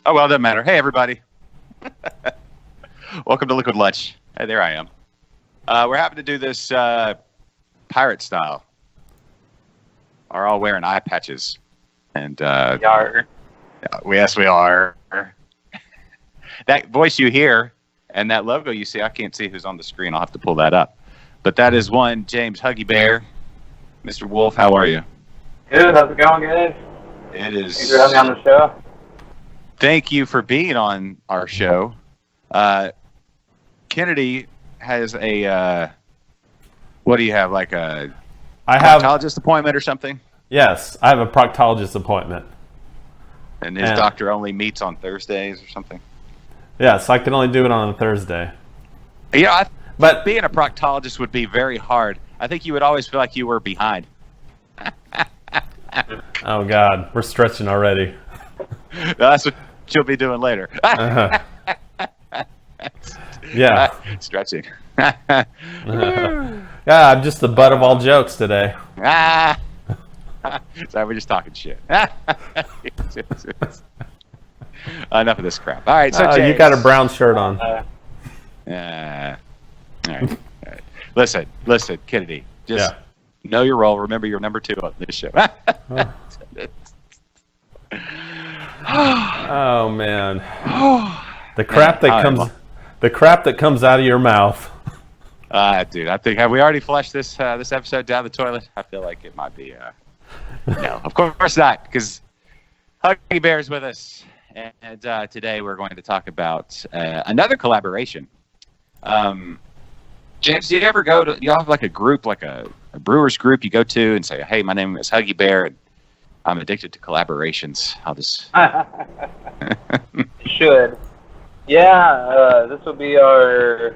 Oh, well, it doesn't matter. Hey, everybody. Welcome to Liquid Lunch. Hey, there I am. We're happy to do this pirate style. Are all wearing eye patches. And Yar. yes, we are. That voice you hear and that logo you see, I can't see who's on the screen. I'll have to pull that up. But that is one James Huggy Bear. Mr. Wolfe, how are you? Good. How's it going, guys? It is. Thanks for having me on the show. Thank you for being on our show. Kennedy has a, what do you have, like a proctologist appointment or something? Yes, I have a proctologist appointment. And his doctor only meets on Thursdays or something? Yes, I can only do it on a Thursday. Yeah, but being a proctologist would be very hard. I think you would always feel like you were behind. Oh, God, we're stretching already. No, that's what you'll be doing later. Yeah. Stretching. Yeah, I'm just the butt of all jokes today. Sorry, we're just talking shit. Enough of this crap. All right, so James, you got a brown shirt on. All right. Listen, Kennedy. Just know your role. Remember, you're number 2 on this show. Oh man, the crap that comes out of your mouth. Dude, I think have we already flushed this episode down the toilet? I feel like it might be. No, of course not, because Huggy Bear is with us, and today we're going to talk about another collaboration. James, do you ever go to? You have like a group, like a brewers group, you go to and say, "Hey, my name is Huggy Bear, and I'm addicted to collaborations." I'll just should. Yeah, this will be our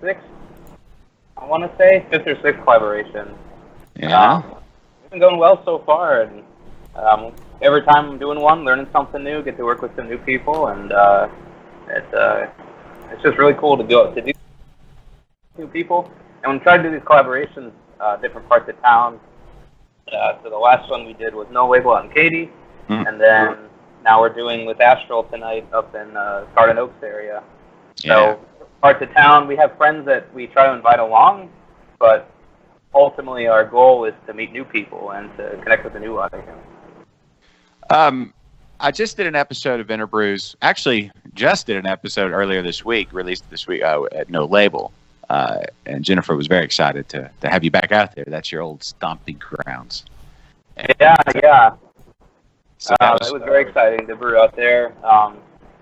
6th. I want to say 5th or 6th collaboration. Yeah. It's been going well so far, and every time I'm doing one, learning something new, get to work with some new people, and it's just really cool to do new people. And when we try to do these collaborations, different parts of town. So the last one we did was No Label out in Katy, and then now we're doing with Astral tonight up in Garden Oaks area. Yeah. So parts of town, we have friends that we try to invite along, but ultimately our goal is to meet new people and to connect with a new audience. I just did an episode of Interbrews. Actually, just did an episode earlier this week, released this week at No Label. And Jennifer was very excited to have you back out there. That's your old stomping grounds. And, yeah. So it was very exciting to brew out there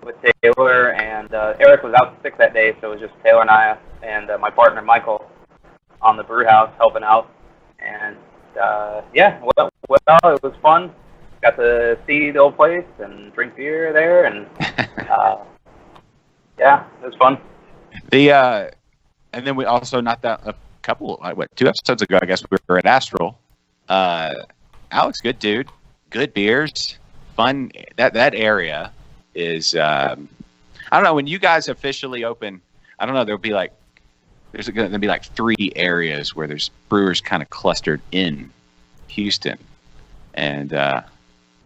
with Taylor, and Eric was out sick that day, so it was just Taylor and I and my partner Michael on the brew house helping out. And well, it was fun. Got to see the old place and drink beer there, and yeah, it was fun. And then we also a couple, 2 episodes ago, I guess we were at Astral. Alex, good dude, good beers, fun. That area is, I don't know, when you guys officially open, I don't know, there'll be like, there's going to be like 3 areas where there's brewers kind of clustered in Houston. And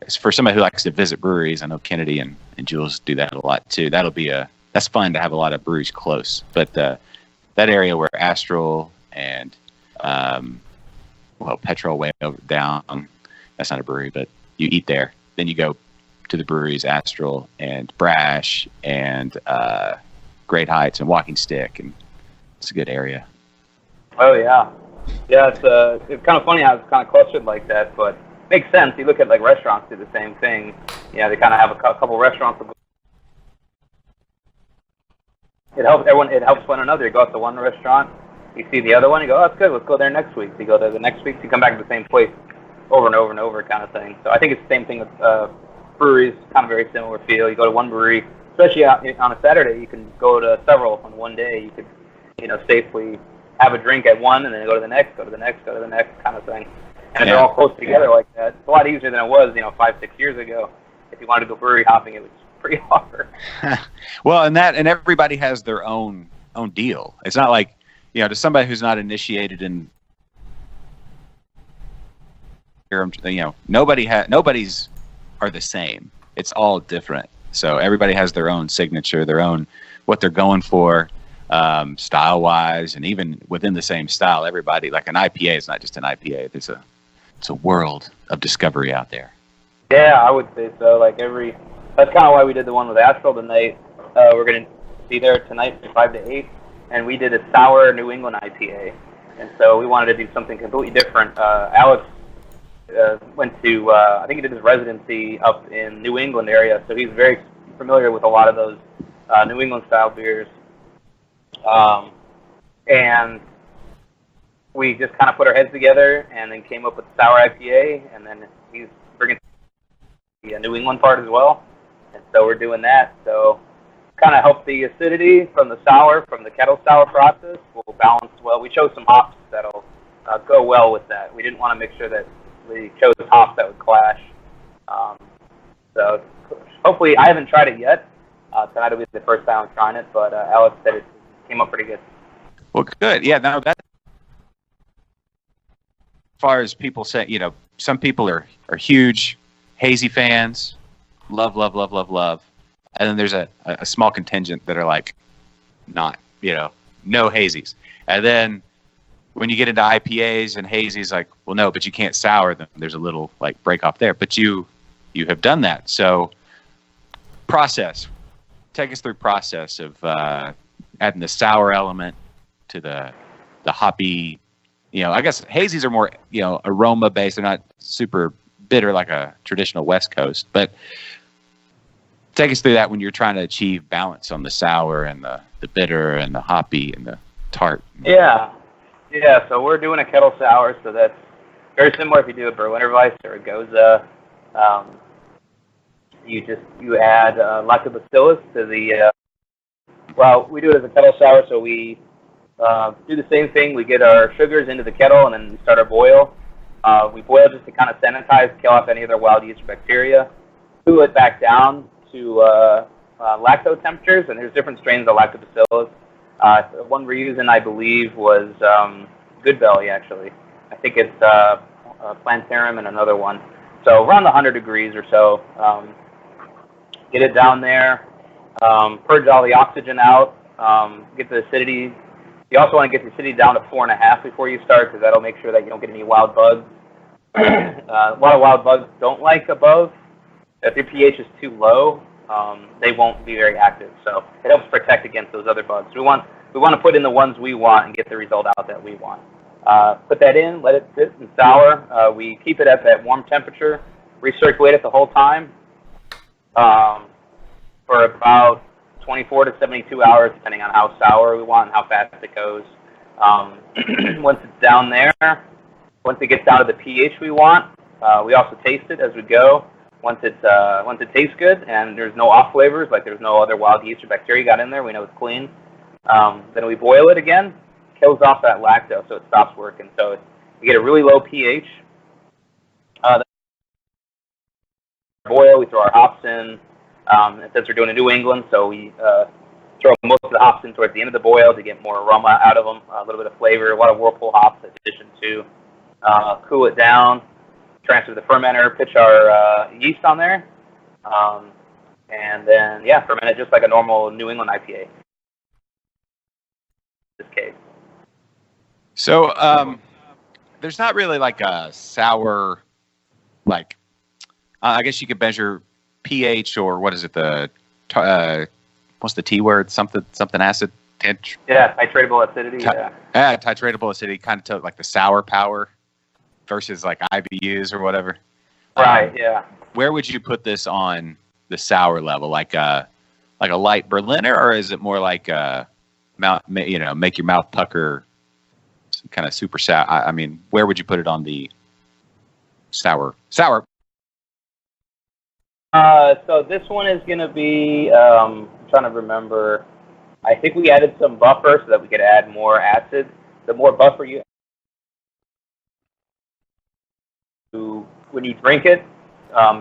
it's for somebody who likes to visit breweries. I know Kennedy and Jules do that a lot too. That's fun to have a lot of breweries close. But that area where Astral and Petrol way over down, that's not a brewery, but you eat there. Then you go to the breweries Astral and Brash and Great Heights and Walking Stick, and it's a good area. Oh yeah, it's kind of funny how it's kind of clustered like that, but it makes sense. You look at like restaurants do the same thing. Yeah, they kind of have a couple restaurants. It helps everyone. It helps one another. You go out to one restaurant, you see the other one, you go, "Oh, that's good. Let's go there next week." You go there the next week, you come back to the same place, over and over and over, kind of thing. So I think it's the same thing with breweries. Kind of very similar feel. You go to one brewery, especially on a Saturday, you can go to several on one day. You could, safely have a drink at one, and then go to the next, go to the next, go to the next, kind of thing. And they're all close together like that. It's a lot easier than it was, 5-6 years ago. If you wanted to go brewery hopping, it was pretty hard. Well, and everybody has their own deal. It's not like, to somebody who's not initiated in, nobody's are the same. It's all different. So everybody has their own signature, their own what they're going for, style wise, and even within the same style, everybody like an IPA is not just an IPA. It's a world of discovery out there. Yeah, I would say so. That's kind of why we did the one with Astral tonight. We're gonna be there tonight from 5 to 8, and we did a sour New England IPA, and so we wanted to do something completely different. Alex went to, I think he did his residency up in New England area, so he's very familiar with a lot of those New England style beers. And we just kind of put our heads together and then came up with the sour IPA, and then he's bringing the New England part as well. And so we're doing that. So kind of help the acidity from the sour, from the kettle sour process. We'll balance well. We chose some hops that'll go well with that. We didn't want to make sure that we chose hops that would clash. So hopefully, I haven't tried it yet. Tonight will be the first time I'm trying it, but Alex said it came up pretty good. Well, good. Yeah, no, that. As far as people say, some people are huge hazy fans, love, and then there's a small contingent that are like, not, no hazies, and then when you get into IPAs and hazies, like, well, no, but you can't sour them. There's a little like break off there, but you have done that. So, take us through process of adding the sour element to the hoppy. I guess hazies are more aroma based. They're not super bitter like a traditional West Coast. But take us through that when you're trying to achieve balance on the sour and the bitter and the hoppy and the tart. Yeah, so we're doing a kettle sour, so that's very similar if you do a Berliner Weiss or a Goza. You add lactobacillus to the, we do it as a kettle sour, so we do the same thing. We get our sugars into the kettle, and then we start our boil. We boil just to kind of sanitize, kill off any other wild yeast or bacteria. Cool it back down to lacto temperatures, and there's different strains of lactobacillus. One we're using, I believe, was Good Belly, actually. I think it's Plantarum and another one. So around 100 degrees or so. Get it down there, purge all the oxygen out, get the acidity. You also want to get the acidity down to 4.5 before you start, because that'll make sure that you don't get any wild bugs. A lot of wild bugs don't like above. If your pH is too low, they won't be very active. So it helps protect against those other bugs. We want to put in the ones we want and get the result out that we want. Put that in, let it sit and sour. We keep it at that warm temperature, recirculate it the whole time for about 24 to 72 hours, depending on how sour we want and how fast it goes. Once it's down there, once it gets down to the pH we want, we also taste it as we go. Once it tastes good and there's no off flavors, like there's no other wild yeast or bacteria got in there, we know it's clean. Then we boil it again, kills off that lactose, so it stops working. So you get a really low pH. Boil, we throw our hops in. And since we're doing a New England, so we throw most of the hops in towards the end of the boil to get more aroma out of them, a little bit of flavor, a lot of Whirlpool hops in addition to. Cool it down, transfer the fermenter, pitch our yeast on there, and then, ferment it just like a normal New England IPA. In this case. So there's not really like a sour, like, I guess you could measure pH, or what is it? What's the T word? Something acid. Titratable acidity. Titratable acidity, kind of to like the sour power versus like IBUs or whatever. Right. Where would you put this on the sour level? Like a light Berliner, or is it more like make your mouth pucker, kind of super sour? I mean, where would you put it on the sour? So this one is going to be, I'm trying to remember, I think we added some buffer so that we could add more acid. The more buffer you add, when you drink it,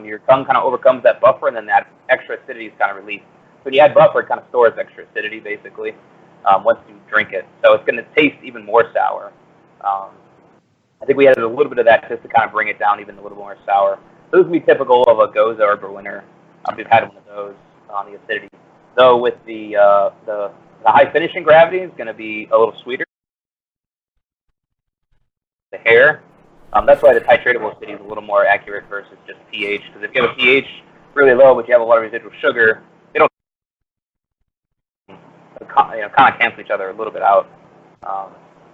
your tongue kind of overcomes that buffer, and then that extra acidity is kind of released. When you add buffer, it kind of stores extra acidity, basically, once you drink it. So it's going to taste even more sour. I think we added a little bit of that just to kind of bring it down even a little more sour. Those would be typical of a Goza or Berliner. We've had one of those. on the acidity. Though with the high finishing gravity is going to be a little sweeter. The hair. That's why the titratable acidity is a little more accurate versus just pH. Because if you have a pH really low, but you have a lot of residual sugar, they don't kind of cancel each other a little bit out.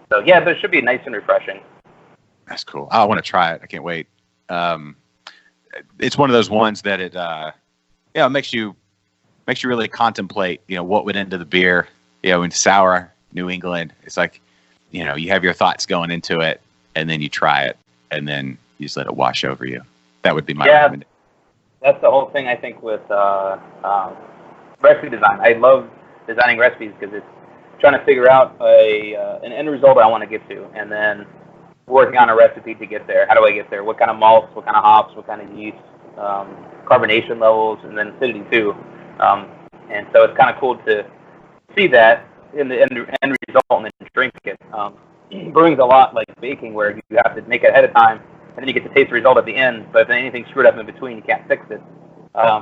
So yeah, but it should be nice and refreshing. That's cool. I want to try it. I can't wait. It's one of those ones that it makes you really contemplate, what went into the beer, in sour New England. It's like, you have your thoughts going into it, and then you try it, and then you just let it wash over you. That would be my recommendation. That's the whole thing, I think, with recipe design. I love designing recipes because it's trying to figure out an end result I want to get to, and then working on a recipe to get there. How do I get there? What kind of malts, what kind of hops, what kind of yeast, carbonation levels, and then acidity too. And so it's kind of cool to see that in the end result and then drink it. Brewing's a lot like baking, where you have to make it ahead of time, and then you get to taste the result at the end. But if anything's screwed up in between, you can't fix it.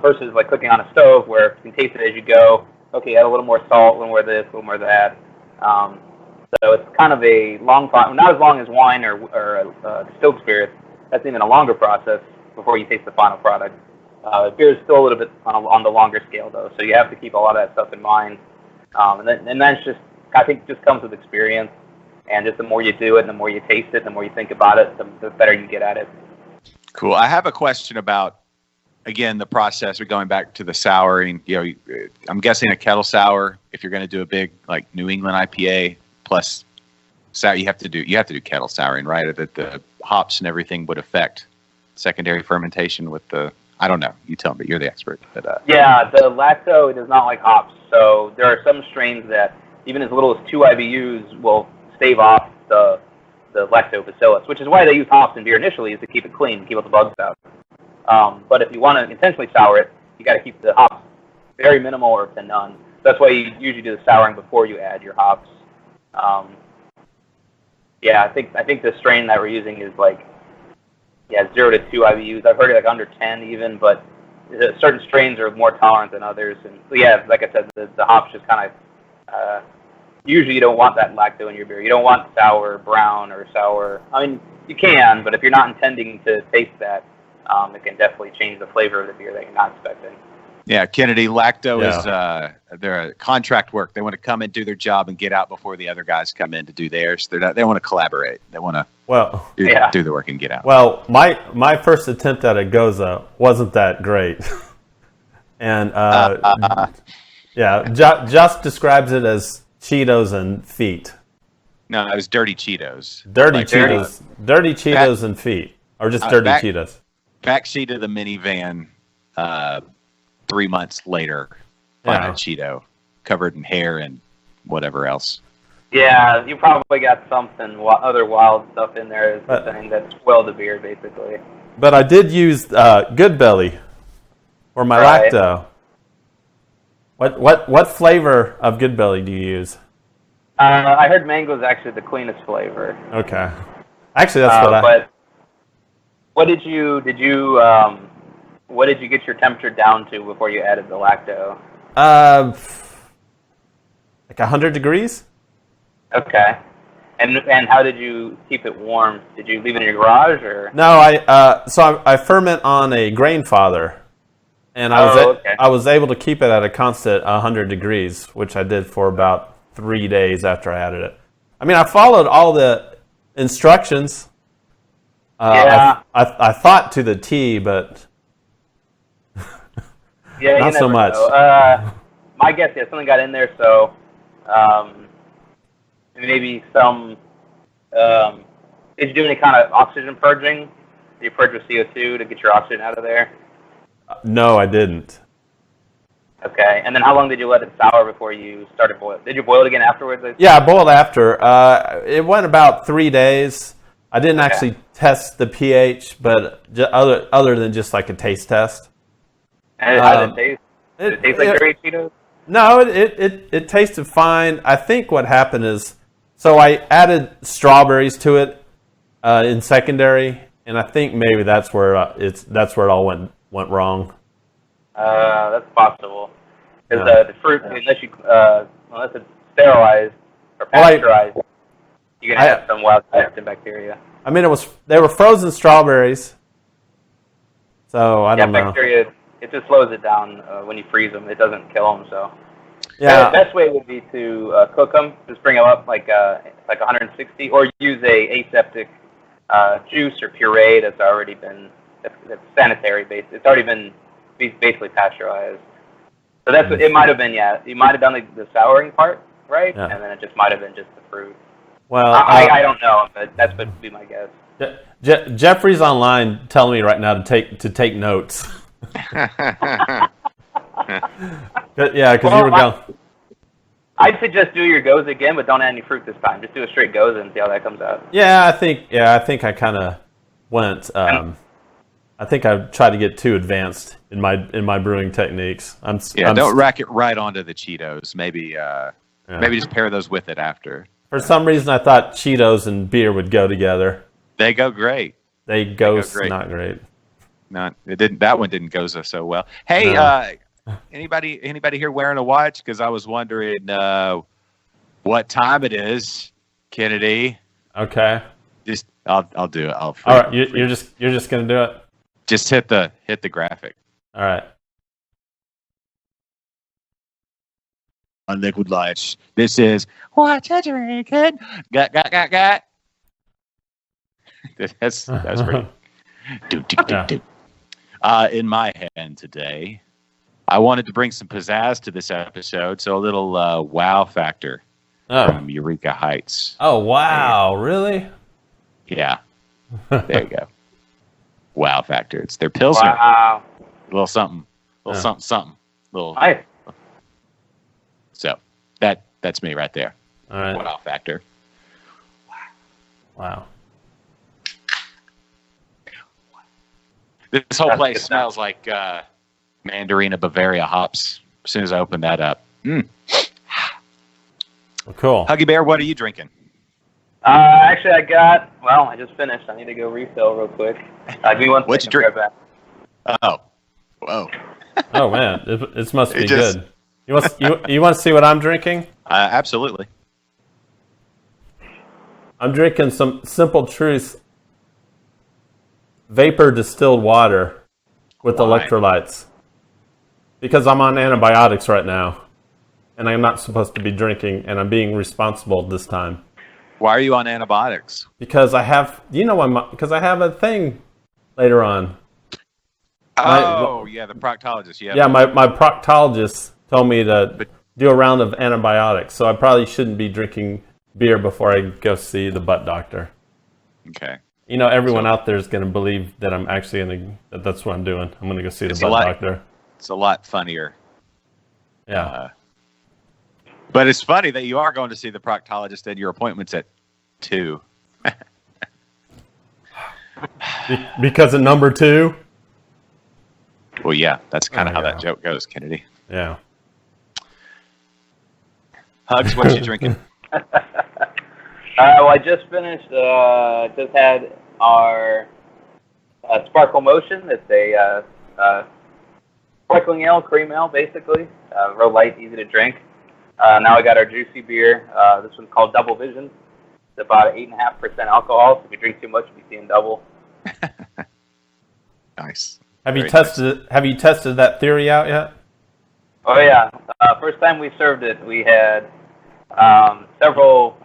Versus like cooking on a stove, where you can taste it as you go. Okay, add a little more salt, a little more this, a little more that. So it's kind of a long time, not as long as wine or distilled spirits. That's even a longer process before you taste the final product. Beer is still a little bit on the longer scale, though, so you have to keep a lot of that stuff in mind. And that's just, I think, just comes with experience. And just the more you do it, and the more you taste it, the more you think about it, the better you get at it. Cool. I have a question about, again, the process. We're going back to the souring. I'm guessing a kettle sour, if you're going to do a big like New England IPA plus sour, you have to do kettle souring, right? That the hops and everything would affect secondary fermentation with the. I don't know. You tell me. You're the expert. But, yeah, the lacto does not like hops. So there are some strains that even as little as 2 IBUs will stave off the lactobacillus, which is why they use hops in beer initially, is to keep it clean, keep all the bugs out. But if you want to intentionally sour it, you got to keep the hops very minimal or to none. That's why you usually do the souring before you add your hops. I think the strain that we're using is like 0 to 2 IBUs. I've heard it like under 10 even, but certain strains are more tolerant than others. And so like I said, the hops just kind of usually you don't want that lacto in your beer. You don't want sour brown or sour. I mean, you can, but if you're not intending to taste that, it can definitely change the flavor of the beer that you're not expecting. Yeah, Kennedy, lacto is they're a contract work. They want to come and do their job and get out before the other guys come in to do theirs. They want to collaborate. They want to do the work and get out. Well, my first attempt at a Goza wasn't that great. And Just describes it as Cheetos and feet. No, it was dirty Cheetos. Dirty Cheetos and feet. Or just dirty Cheetos. Backseat of the minivan 3 months later, find a Cheeto covered in hair and whatever else. Yeah, you probably got something, other wild stuff in there that spoiled the beer, basically. But I did use Good Belly for my lacto. What flavor of Good Belly do you use? I heard mango is actually the cleanest flavor. Okay. Actually, that's what But what did you get your temperature down to before you added the lacto? Like 100 degrees. Okay. And how did you keep it warm? Did you leave it in your garage or? No, I ferment on a grain father, and I was able to keep it at a constant 100 degrees, which I did for about 3 days after I added it. I mean, I followed all the instructions. I thought to the T, but not so much. My guess, something got in there, so maybe some. Did you do any kind of oxygen purging? Did you purge with CO2 to get your oxygen out of there? No, I didn't. Okay, and then how long did you let it sour before you started boiling? Did you boil it again afterwards? Yeah, I boiled after. It went about 3 days. I didn't actually test the pH, but other than just like a taste test. And how did it taste? Did it taste like dirty Cheetos? No, it tasted fine. I think what happened is, so I added strawberries to it in secondary, and I think maybe that's where it all went wrong. That's possible. Because the fruit, unless it's sterilized or pasteurized, you're gonna have some wild type bacteria. I mean, they were frozen strawberries, so I don't know. Bacteria, it just slows it down when you freeze them. It doesn't kill them, so. Yeah. The best way would be to cook them. Just bring them up like 160, or use a aseptic juice or puree that's already been that's sanitary based. It's already been basically pasteurized. So that's what it might have been. Yeah, you might have done the souring part right, and then it just might have been just the fruit. Well, I don't know, but that's would be my guess. Jeffrey's online telling me right now to take notes. Yeah, because you were going. I'd suggest do your goes again, but don't add any fruit this time. Just do a straight goes and see how that comes out. Yeah, I think I kind of went. I think I tried to get too advanced in my brewing techniques. Don't rack it right onto the Cheetos. Maybe just pair those with it after. For some reason, I thought Cheetos and beer would go together. They go great. They go great. Not great. It didn't. That one didn't go so well. Hey, anybody here wearing a watch? Because I was wondering what time it is, Kennedy. Okay. Just I'll do it. All right, you're just gonna do it. Just hit the graphic. All right. On Liquid Lights, this is what you drinking. Got. That's pretty. Do. In my hand today, I wanted to bring some pizzazz to this episode, so a little wow factor from Eureka Heights. Oh, wow. Really? Yeah. There you go. Wow factor. It's their Pilsner. Wow. A little something. Something. Little. Nice. So that's me right there. All right. Wow factor. Wow. This whole place smells like Mandarina Bavaria hops as soon as I open that up. Well, cool. Huggy Bear, what are you drinking? Actually, I just finished. I need to go refill real quick. Give me one What'd you drink? Right back. Oh. Whoa. Oh, man. It must be good. You want to see what I'm drinking? Absolutely. I'm drinking some Simple Truth vapor distilled water with electrolytes because I'm on antibiotics right now and I'm not supposed to be drinking and I'm being responsible this time. Why are you on antibiotics? Because I have a thing later on. The proctologist. Yeah, my proctologist told me to do a round of antibiotics, so I probably shouldn't be drinking beer before I go see the butt doctor. Okay. Everyone out there is going to believe that I'm actually that's what I'm doing. I'm going to go see the butt doctor. It's a lot funnier. Yeah. But it's funny that you are going to see the proctologist and your appointment's at 2. Because of number 2? Well, yeah, that's kind of how that joke goes, Kennedy. Yeah. Hugs, what you drinking? Well, I just finished. Just had our Sparkle Motion. It's a sparkling ale, cream ale, basically. Real light, easy to drink. Now I got our juicy beer. This one's called Double Vision. It's about 8.5% alcohol. So if you drink too much, you'll be seeing double. Nice. Have you tested that theory out yet? Oh yeah. First time we served it, we had several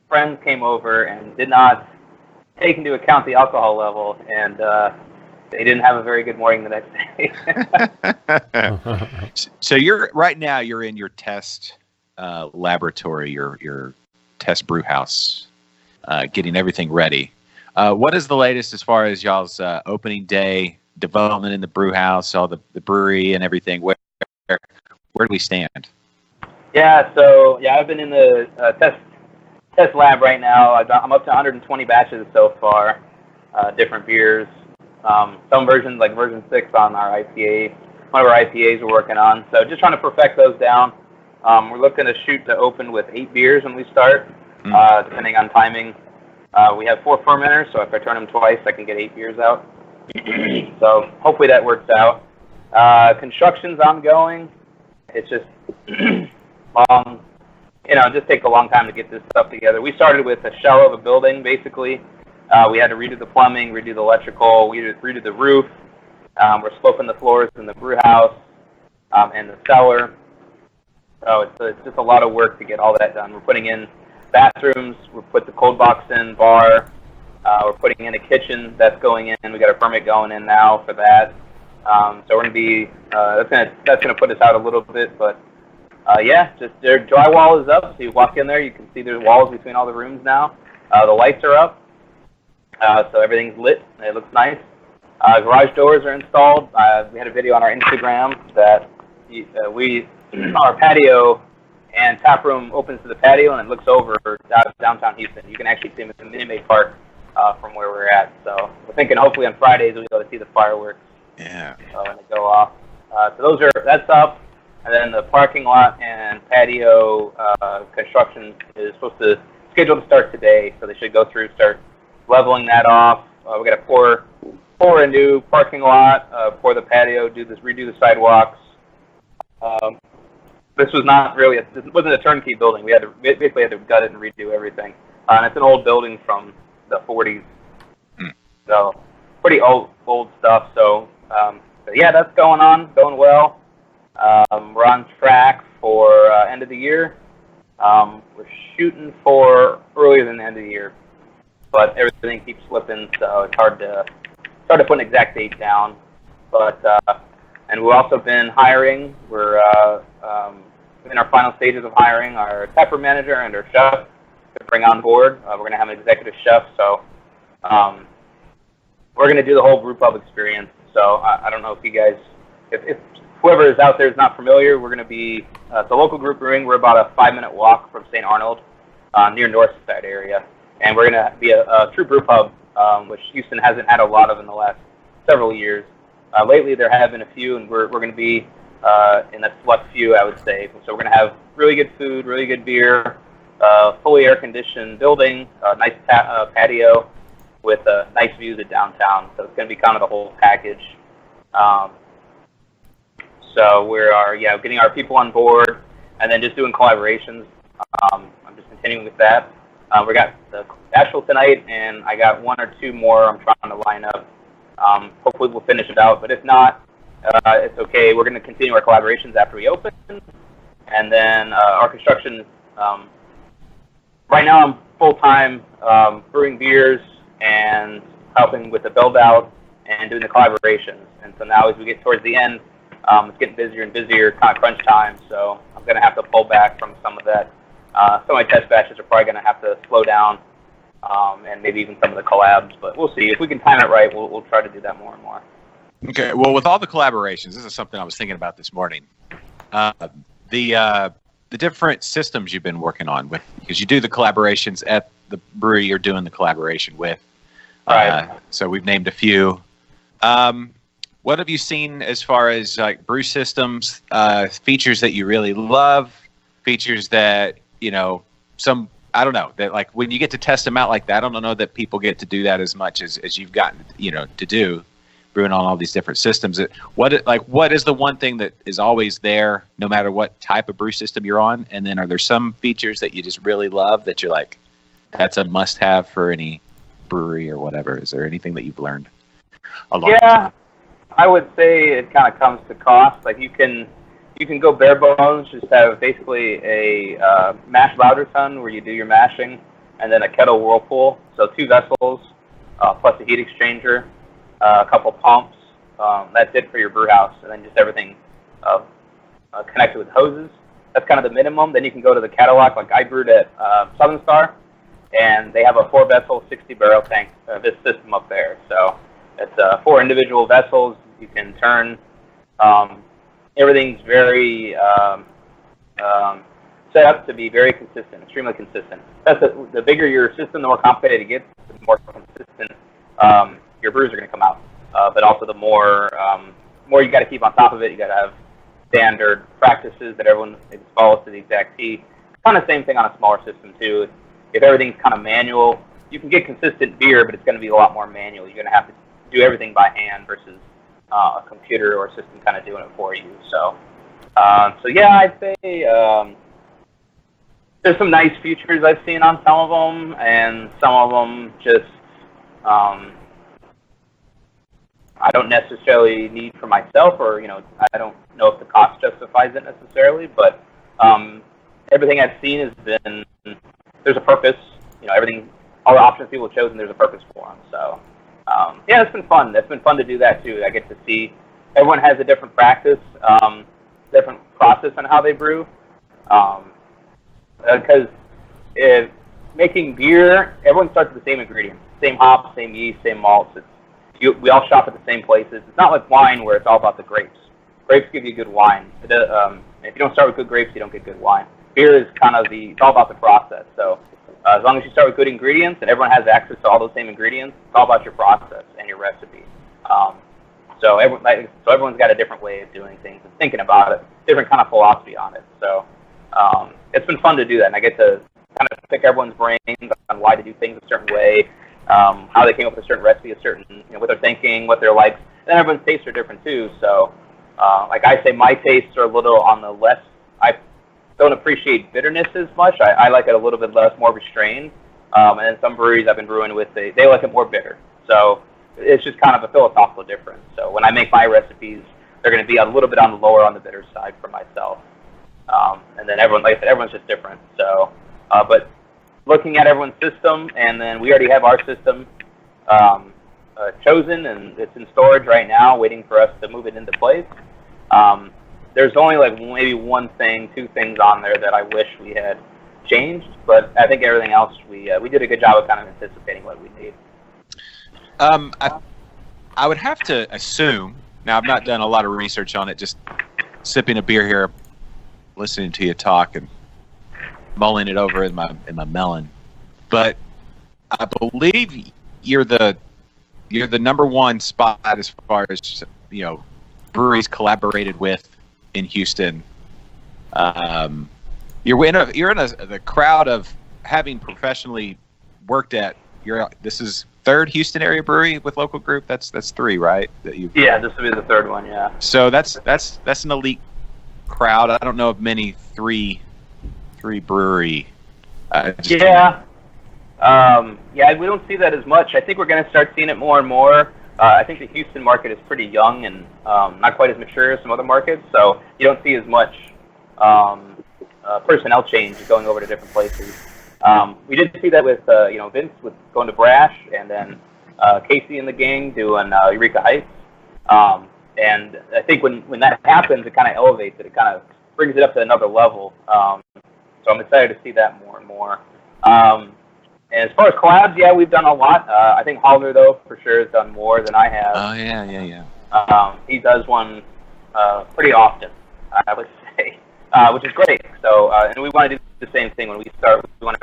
friends came over and did not take into account the alcohol level, and they didn't have a very good morning the next day. So you're in your test laboratory, your test brew house, getting everything ready. What is the latest as far as y'all's opening day development in the brew house, all the brewery and everything? Where do we stand? Yeah, I've been in the test lab right now. I'm up to 120 batches so far, different beers. Some versions, like version 6 on our IPA, one of our IPAs we're working on. So just trying to perfect those down. We're looking to shoot to open with 8 beers when we start, depending on timing. We have 4 fermenters, so if I turn them twice, I can get 8 beers out. So hopefully that works out. Construction's ongoing. it's just long. It just takes a long time to get this stuff together. We started with a shell of a building, basically. We had to redo the plumbing, redo the electrical, redo the roof. We're sloping the floors in the brew house and the cellar. So it's just a lot of work to get all that done. We're putting in bathrooms. We put the cold box in, bar. We're putting in a kitchen that's going in. We got a permit going in now for that. So we're gonna be that's gonna put us out a little bit, but just their drywall is up. So you walk in there, you can see there's walls between all the rooms now. The lights are up, so everything's lit. It looks nice. Garage doors are installed. We had a video on our Instagram that our patio and tap room opens to the patio and it looks over downtown Houston. You can actually see them at the Minute Maid Park from where we're at. So we're thinking hopefully on Fridays we'll be able to see the fireworks. Yeah. When they go off. So that's up. And then the parking lot and patio construction is scheduled to start today. So they should go through, start leveling that off. We got to pour a new parking lot, pour the patio, redo the sidewalks. This was not really this wasn't a turnkey building. We basically had to gut it and redo everything. And it's an old building from the 40s. So pretty old stuff. So that's going well. We're on track for end of the year. We're shooting for earlier than the end of the year, but everything keeps slipping, so it's hard to put an exact date down. But and we've also been hiring. We're in our final stages of hiring our tapper manager and our chef to bring on board. We're going to have an executive chef, so we're going to do the whole brew pub experience. So I don't know if you guys, if whoever is out there is not familiar, we're going to be the local group brewing. We're about a 5-minute walk from St. Arnold, near Northside area, and we're going to be a true brew pub, which Houston hasn't had a lot of in the last several years. Lately, there have been a few, and we're going to be in a select few, I would say. So we're going to have really good food, really good beer, fully air-conditioned building, nice patio with nice views of downtown. So it's going to be kind of the whole package. So we are getting our people on board, and then just doing collaborations. I'm just continuing with that. We got the Asheville tonight, and I got 1 or 2 more I'm trying to line up. Hopefully we'll finish it out, but if not, it's okay. We're going to continue our collaborations after we open, and then our construction. Right now I'm full-time brewing beers and helping with the build-out and doing the collaborations. And so now as we get towards the end, it's getting busier and busier, kind of crunch time, so I'm going to have to pull back from some of that. Some of my test batches are probably going to have to slow down, and maybe even some of the collabs, but we'll see. If we can time it right, we'll try to do that more and more. Okay, well, with all the collaborations, this is something I was thinking about this morning. The different systems you've been working on with, because you do the collaborations at the brewery you're doing the collaboration with. Right. So we've named a few. What have you seen as far as like brew systems, features that you really love, features that, I don't know, that like when you get to test them out like that, I don't know that people get to do that as much as you've gotten, to do, brewing on all these different systems. What is the one thing that is always there no matter what type of brew system you're on? And then are there some features that you just really love that you're like, that's a must have for any brewery or whatever? Is there anything that you've learned along the time? I would say it kind of comes to cost. Like you can go bare bones, just have basically a mash lauter tun where you do your mashing, and then a kettle whirlpool. So 2 vessels plus a heat exchanger, a couple pumps. That's it for your brew house, and then just everything connected with hoses. That's kind of the minimum. Then you can go to the Cadillac, like I brewed at Southern Star, and they have a 4-vessel, 60-barrel tank. This system up there. So it's 4 individual vessels. You can turn. Everything's very set up to be very consistent, extremely consistent. That's the bigger your system, the more complicated it gets, the more consistent your brews are going to come out. But also the more you got to keep on top of it. You got to have standard practices that everyone follows to the exact T. Kind of same thing on a smaller system too. If everything's kind of manual, you can get consistent beer, but it's going to be a lot more manual. You're going to have to do everything by hand versus a computer or a system kind of doing it for you. So So yeah, I'd say there's some nice features I've seen on some of them, and some of them just I don't necessarily need for myself, or I don't know if the cost justifies it necessarily. But everything I've seen has been there's a purpose. Everything, all the options people have chosen, there's a purpose for them. So yeah, it's been fun. It's been fun to do that too. I get to see everyone has a different practice, different process on how they brew. Because making beer, everyone starts with the same ingredients, same hops, same yeast, same malts. We all shop at the same places. It's not like wine where it's all about the grapes. Grapes give you good wine. If you don't start with good grapes, you don't get good wine. Beer is kind of it's all about the process. So as long as you start with good ingredients and everyone has access to all those same ingredients, it's all about your process and your recipe. So everyone's got a different way of doing things and thinking about it, different kind of philosophy on it. So it's been fun to do that, and I get to kind of pick everyone's brains on why to do things a certain way, how they came up with a certain recipe, what they're thinking, what they're likes. And everyone's tastes are different too. So, like I say, my tastes are a little on the less. I don't appreciate bitterness as much. I like it a little bit less, more restrained. And then some breweries I've been brewing with, they like it more bitter. So it's just kind of a philosophical difference. So when I make my recipes, they're going to be a little bit on the lower on the bitter side for myself. And then everyone, like I said, everyone's just different. So, but looking at everyone's system, and then we already have our system chosen, and it's in storage right now, waiting for us to move it into place. There's only like maybe one thing, two things on there that I wish we had changed, but I think everything else we did a good job of kind of anticipating what we need. I would have to assume. Now, I've not done a lot of research on it. Just sipping a beer here, listening to you talk, and mulling it over in my melon. But I believe you're the number one spot as far as breweries collaborated with in Houston. You're in the crowd of having professionally worked at. This is third Houston area brewery with local group. That's three, right? Yeah, this will be the third one. Yeah. So that's an elite crowd. I don't know of many three brewery. Yeah, we don't see that as much. I think we're going to start seeing it more and more. I think the Houston market is pretty young and not quite as mature as some other markets, so you don't see as much personnel change going over to different places. We did see that with Vince with going to Brash, and then Casey and the gang doing Eureka Heights. And I think when that happens, it kind of elevates it. It kind of brings it up to another level. So I'm excited to see that more and more. And as far as collabs, yeah, we've done a lot. I think Halder, though, for sure has done more than I have. Oh, yeah. He does one pretty often, I would say, which is great. So, and we want to do the same thing when we start. I want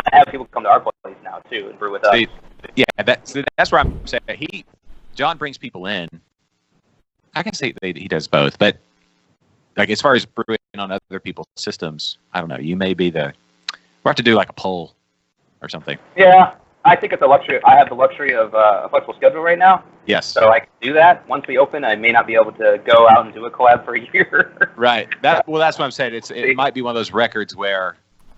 to have people come to our place now, too, and brew with us. Yeah, that's where I'm saying. John brings people in. I can say he does both, but like as far as brewing on other people's systems, I don't know. You may be we'll have to do like a poll or something. Yeah, I think it's a luxury. I have the luxury of a flexible schedule right now. Yes. So I can do that. Once we open, I may not be able to go out and do a collab for a year. Right. That's what I'm saying. It might be one of those records where,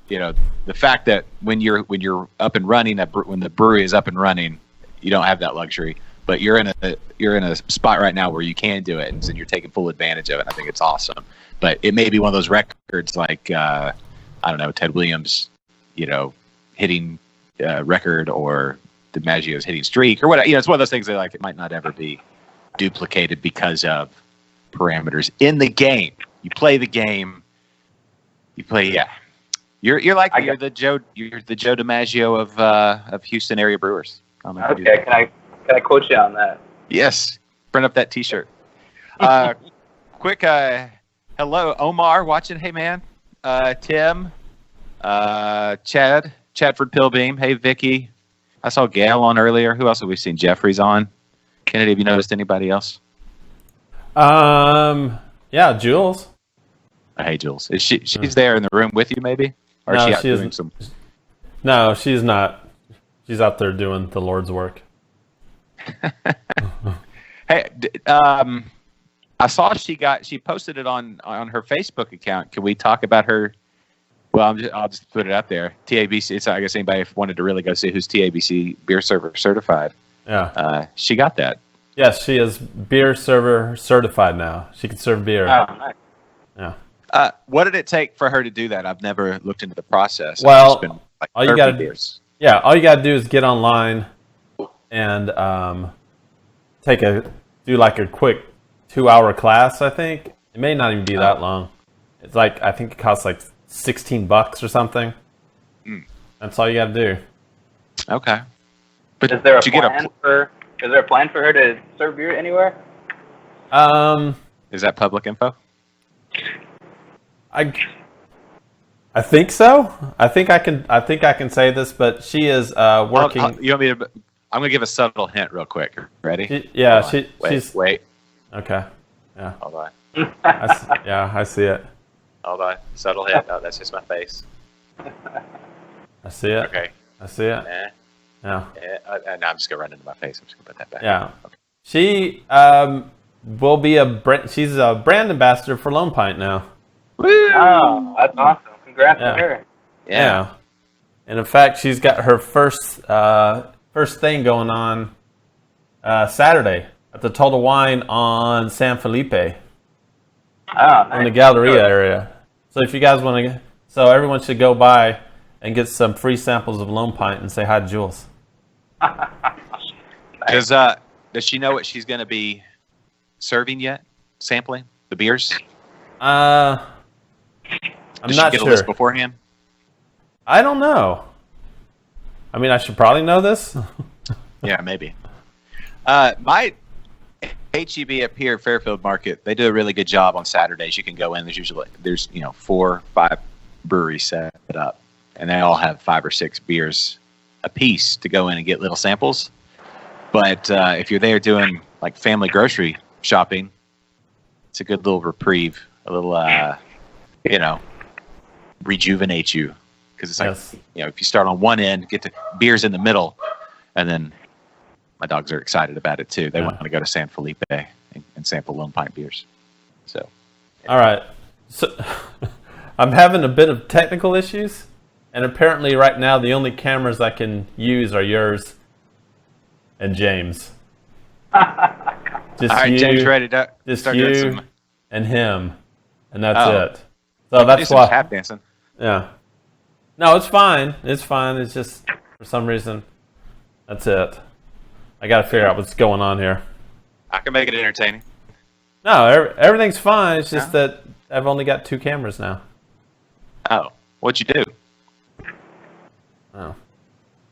the fact that when you're up and running, when the brewery is up and running, you don't have that luxury. But you're in a spot right now where you can do it, and you're taking full advantage of it. I think it's awesome. But it may be one of those records like I don't know, Ted Williams, hitting record, or DiMaggio's hitting streak, or whatever. It's one of those things that it might not ever be duplicated because of parameters in the game. You play the game. You play, yeah. You're the Joe DiMaggio of Houston area brewers. Okay, can I quote you on that? Yes. Print up that T-shirt. Quick, hello, Omar watching. Hey, man. Tim, Chadford Pilbeam. Hey, Vicky. I saw Gail on earlier. Who else have we seen? Jeffrey's on. Kennedy, have you noticed anybody else? Yeah, Jules. Hey, Jules. She's there in the room with you, maybe? Or no, is she out doing some... No, she's not. She's out there doing the Lord's work. Hey, I saw she posted it on her Facebook account. Can we talk about her? Well, I'll just put it up there. TABC. So I guess anybody wanted to really go see who's TABC beer server certified. Yeah. She got that. Yes, she is beer server certified now. She can serve beer. Oh, nice. Yeah. What did it take for her to do that? I've never looked into the process. Well, been, like, all you got to all you got to do is get online and do like a quick 2-hour class. I think it may not even be that long. It's like I think it costs like $16 or something. That's all you got to do. Okay. But is there a plan for her to serve beer anywhere? Is that public info? I think so. I think I can say this, but she is working. You want me to? I'm gonna give a subtle hint real quick. Ready? She's wait. Okay. Yeah. Hold on. I see it. Hold on. Subtle hint. Oh, that's just my face. I see it. Okay. I see it. Yeah. No, I'm just gonna run into my face. I'm just gonna put that back. Yeah. Okay. She will be she's a brand ambassador for Lone Pint now. Woo! Oh, that's awesome. Congrats to her. Yeah. And in fact, she's got her first thing going on Saturday at the Total Wine on San Felipe. Nice. In the Galleria area. So if you guys want to, so everyone should go by and get some free samples of Lone Pint and say hi to Jules. Does she know what she's going to be serving yet? Sampling the beers? I'm Does not she get sure. a list beforehand? I don't know. I mean, I should probably know this. Yeah, maybe. My HEB up here, Fairfield Market, they do a really good job on Saturdays. You can go in. There's 4 or 5 breweries set up, and they all have 5 or 6 beers a piece to go in and get little samples. But if you're there doing like family grocery shopping, it's a good little reprieve, a little rejuvenate you, because it's like if you start on one end, get the beers in the middle, and then my dogs are excited about it too. They want to go to San Felipe and sample Lone Pint beers. So, all right. So I'm having a bit of technical issues, and apparently right now the only cameras I can use are yours and James. Just all right, you, James, ready to start doing you some... and him, and that's it. So that's why tap dancing. Yeah. No, it's fine. It's fine. It's just for some reason. That's it. I got to figure out what's going on here. I can make it entertaining. No, everything's fine. It's just that I've only got 2 cameras now. Oh, what'd you do? Oh.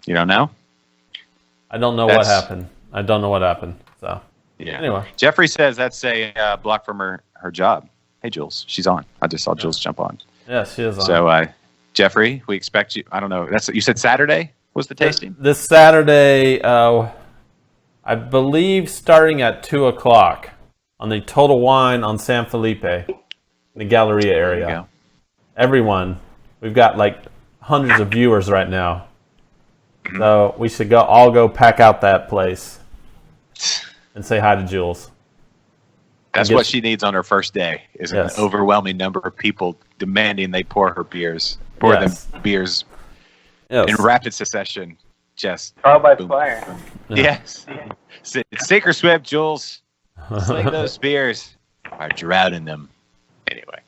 You don't know? I don't know what happened. I don't know what happened. So, yeah. Anyway. Jeffrey says that's a block from her job. Hey, Jules. She's on. I just saw Jules jump on. Yeah, she is on. So, Jeffrey, we expect you. I don't know. You said Saturday was the tasting? This Saturday, I believe starting at 2 o'clock on the Total Wine on San Felipe, in the Galleria area. There you go. Everyone. We've got like hundreds of viewers right now. So we should all go pack out that place and say hi to Jules. That's what she needs on her first day, is an overwhelming number of people demanding they pour them beers in rapid succession. Just trial by fire. Yes. Sink or swim, Jules. Sling those beers. Are drowning them. Anyway.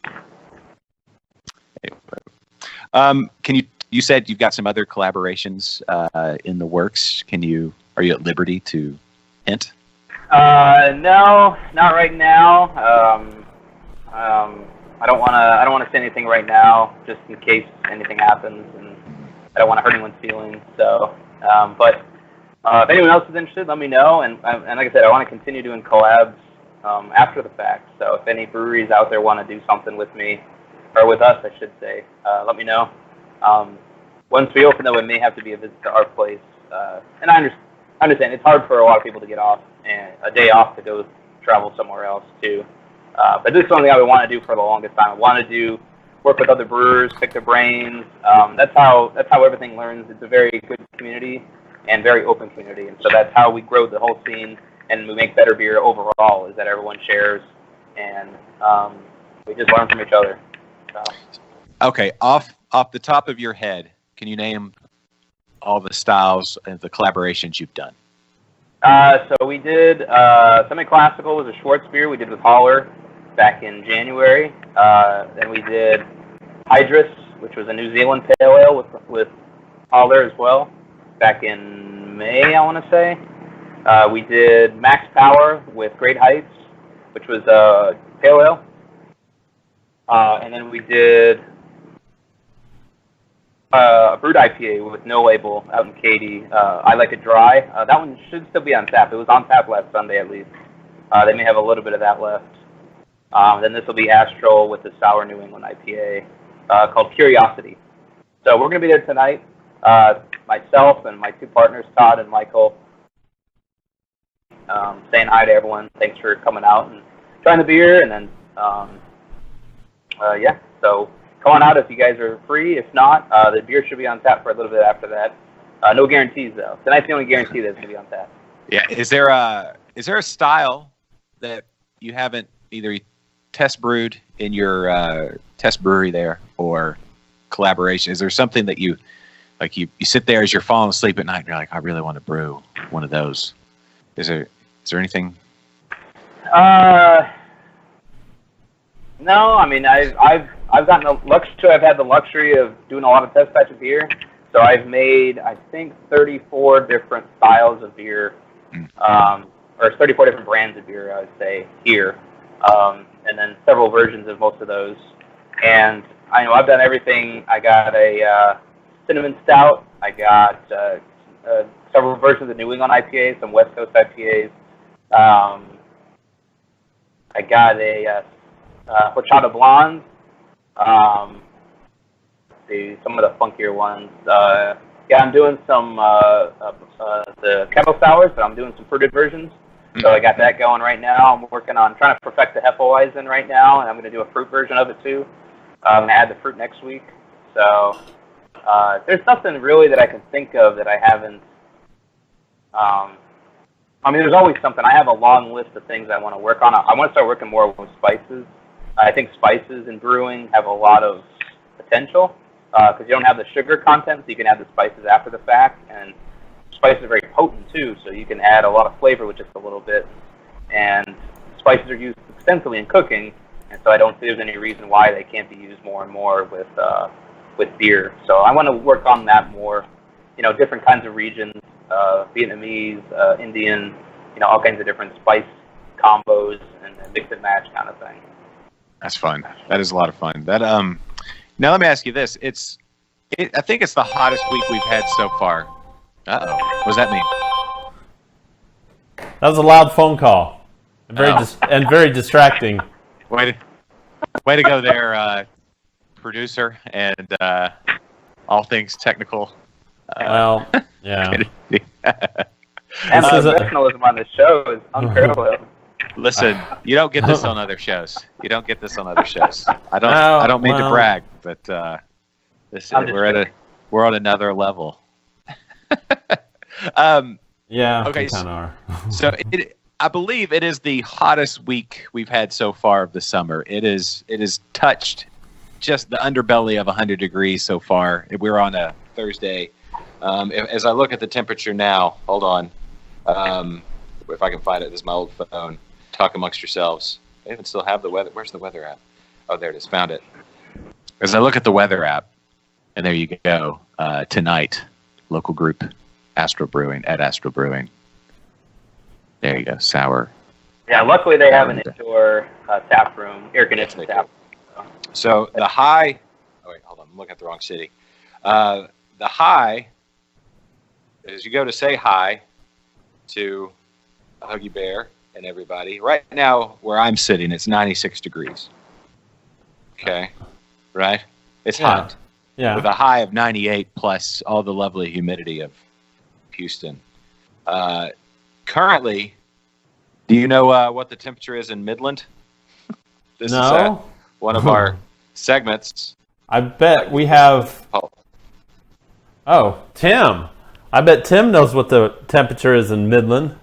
You said you've got some other collaborations in the works. Are you at liberty to hint? No, not right now. I don't want to say anything right now, just in case anything happens, and I don't want to hurt anyone's feelings. So, but if anyone else is interested, let me know. And like I said, I want to continue doing collabs after the fact. So if any breweries out there want to do something with me, or with us, I should say, let me know. Once we open, though, it may have to be a visit to our place. And I understand it's hard for a lot of people to get off and a day off to go travel somewhere else too. But this is something I would want to do for the longest time. I want to work with other brewers, pick their brains. That's how everything learns. It's a very good community and very open community, and so that's how we grow the whole scene and we make better beer overall. Is that everyone shares and we just learn from each other. So. Okay, off the top of your head, can you name all the styles and the collaborations you've done? So we did semi-classical was a Schwartz beer we did with Holler back in January. Then we did Hydrus, which was a New Zealand pale ale with Holler as well, back in May, I want to say. We did Max Power with Great Heights, which was a pale ale. And then we did a brewed IPA with No Label out in Katy. I Like It Dry. That one should still be on tap. It was on tap last Sunday at least. They may have a little bit of that left. Then this will be Astral with the Sour New England IPA called Curiosity. So we're going to be there tonight. Myself and my two partners, Todd and Michael, saying hi to everyone. Thanks for coming out and trying the beer. And then, yeah, so come on out if you guys are free. If not, the beer should be on tap for a little bit after that. No guarantees, though. Tonight's the only guarantee that's going to be on tap. Yeah. Is there a style that you haven't either test brewed in your test brewery there or collaboration? Is there something that you sit there as you're falling asleep at night and you're like, I really want to brew one of those? Is there anything? No, I mean I've gotten the luxury. I've had the luxury of doing a lot of test batch of beer. So I've made, I think, 34 different styles of beer, or 34 different brands of beer, I would say, here, and then several versions of most of those. And I know I've done everything. I got a cinnamon stout. I got several versions of New England IPAs, some West Coast IPAs. I got a horchata blonde. Some of the funkier ones. Yeah, I'm doing some the kettle sours, but I'm doing some fruited versions. So I got that going right now. I'm working on trying to perfect the Hefeweizen right now, and I'm going to do a fruit version of it too. I'm going to add the fruit next week. So there's nothing really that I can think of that I haven't. I mean, there's always something. I have a long list of things I want to work on. I want to start working more with spices. I think spices in brewing have a lot of potential because you don't have the sugar content, so you can add the spices after the fact. And spices are very potent too, so you can add a lot of flavor with just a little bit. And spices are used extensively in cooking, and so I don't see there's any reason why they can't be used more and more with beer. So I want to work on that more. You know, different kinds of regions, Vietnamese, Indian, all kinds of different spice combos and mix and match kind of thing. That's fun. That is a lot of fun. That now let me ask you this: I think it's the hottest week we've had so far. What does that mean? That was a loud phone call, and very distracting. Way to go there, producer, and all things technical. Well, yeah. And the professionalism on this show is unparalleled. Listen, you don't get this on other shows. I don't mean to brag, but we're on another level. Yeah. Okay. We kind of are. So I believe it is the hottest week we've had so far of the summer. It is touched just the underbelly of 100 degrees so far. We're on a Thursday. As I look at the temperature now, hold on. If I can find it, this is my old phone. Talk amongst yourselves. I even still have the weather. Where's the weather app? Oh, there it is. Found it. As I look at the weather app, and there you go. Tonight, local group, Astral Brewing, at Astral Brewing. There you go. Sour. Yeah, luckily they have an indoor tap room, air conditioned tap room. So the high. Oh wait, hold on. I'm looking at the wrong city. The high, as you go to say hi to Huggy Bear and everybody. Right now, where I'm sitting, it's 96 degrees. Okay, right? It's hot. Yeah. With a high of 98 plus all the lovely humidity of Houston. Currently, do you know what the temperature is in Midland? This is one of our segments. I bet we have. Oh, Tim. I bet Tim knows what the temperature is in Midland.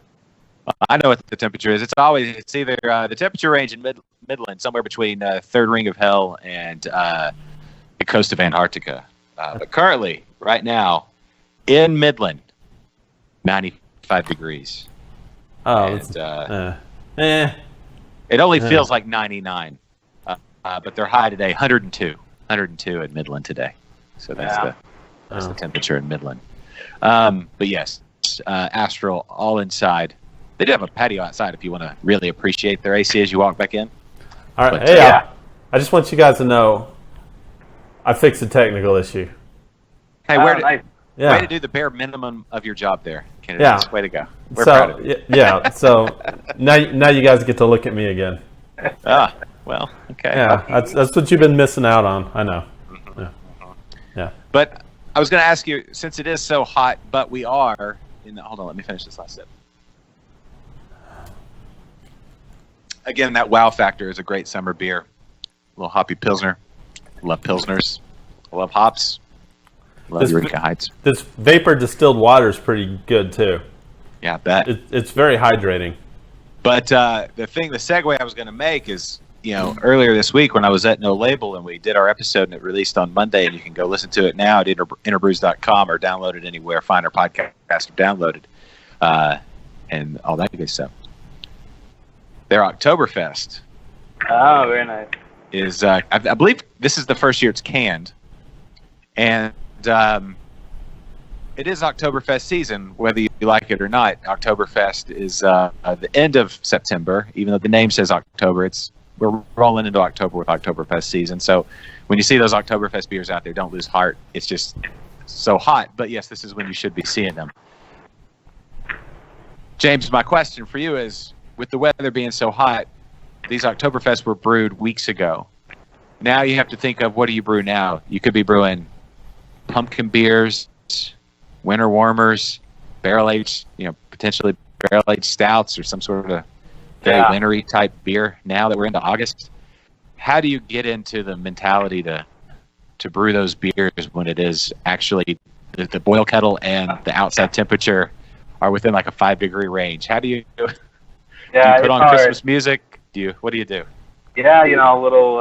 I know what the temperature is. It's either the temperature range in Midland, somewhere between third ring of hell and the coast of Antarctica. But currently, right now, in Midland, 95 degrees. Oh, it only feels like 99. But they're high today, 102 in Midland today. So that's the temperature in Midland. But yes, Astral all inside. They do have a patio outside if you want to really appreciate their AC as you walk back in. All right. But, I just want you guys to know I fixed a technical issue. Hey, nice. Way to do the bare minimum of your job there, Kennedy. Yeah. Way to go. We're proud of you. Yeah. So now you guys get to look at me again. Well, okay. Yeah, that's what you've been missing out on. I know. Yeah. But I was going to ask you, since it is so hot, but we are in the. Hold on, let me finish this last sip. Again, that wow factor is a great summer beer. A little hoppy pilsner. Love pilsners. I love hops. Love Eureka Heights. This vapor distilled water is pretty good too. Yeah, I bet. It's very hydrating. But the segue I was going to make is, earlier this week when I was at No Label and we did our episode and it released on Monday, and you can go listen to it now at interbrews.com or download it anywhere, find our podcast or download it, and all that good stuff. Their Oktoberfest. Oh, very nice. Is I believe this is the first year it's canned, and it is Oktoberfest season, whether you like it or not. Oktoberfest is the end of September, even though the name says October. We're rolling into October with Oktoberfest season. So when you see those Oktoberfest beers out there, don't lose heart. It's just so hot. But yes, this is when you should be seeing them. James, my question for you is, with the weather being so hot, these Oktoberfests were brewed weeks ago. Now you have to think of, what do you brew now? You could be brewing pumpkin beers, winter warmers, barrel-aged, potentially barrel-aged stouts or some sort of very wintry type beer now that we're into August. How do you get into the mentality to brew those beers when it is actually the boil kettle and the outside temperature are within like a 5-degree range? How do you put on hard. Christmas music? What do you do? Yeah, a little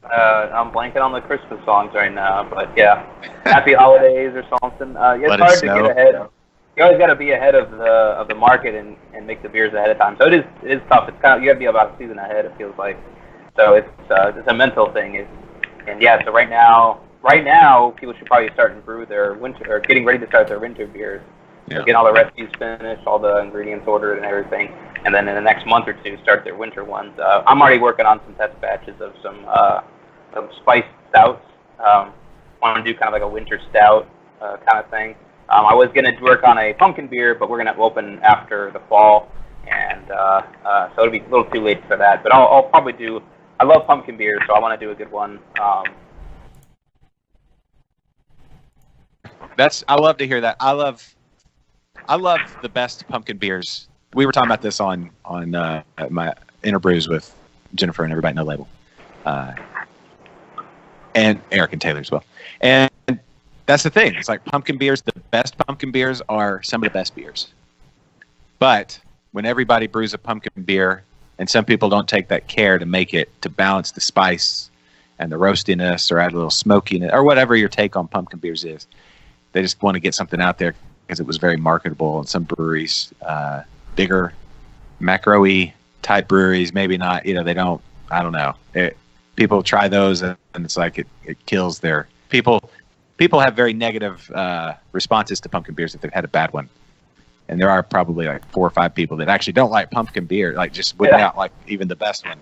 I'm blanking on the Christmas songs right now, but yeah, Happy Holidays or something. It's hard to get ahead. You always got to be ahead of the market and make the beers ahead of time. So it is tough. It's kind of, you got to be about a season ahead. It feels like. So it's a mental thing. So right now people should probably start to brew their winter, or getting ready to start their winter beers. Yeah. So getting all the recipes finished, all the ingredients ordered and everything, and then in the next month or two start their winter ones. I'm already working on some test batches of some spiced stouts. Want to do kind of like a winter stout kind of thing. I was going to work on a pumpkin beer, but we're going to open after the fall, and so it'll be a little too late for that. But I'll probably do. I love pumpkin beer, so I want to do a good one. I love to hear that. I love the best pumpkin beers. We were talking about this on my Interbrews with Jennifer and everybody at No Label, and Eric and Taylor as well. And that's the thing. It's like pumpkin beers. The best pumpkin beers are some of the best beers. But when everybody brews a pumpkin beer, and some people don't take that care to make it to balance the spice and the roastiness, or add a little smokiness, or whatever your take on pumpkin beers is, they just want to get something out there because it was very marketable. And some breweries, bigger, macro-y type breweries, maybe not. They don't. I don't know. People try those, and it's like it kills their people. People have very negative responses to pumpkin beers if they've had a bad one. And there are probably like 4 or 5 people that actually don't like pumpkin beer, like just would not like even the best one.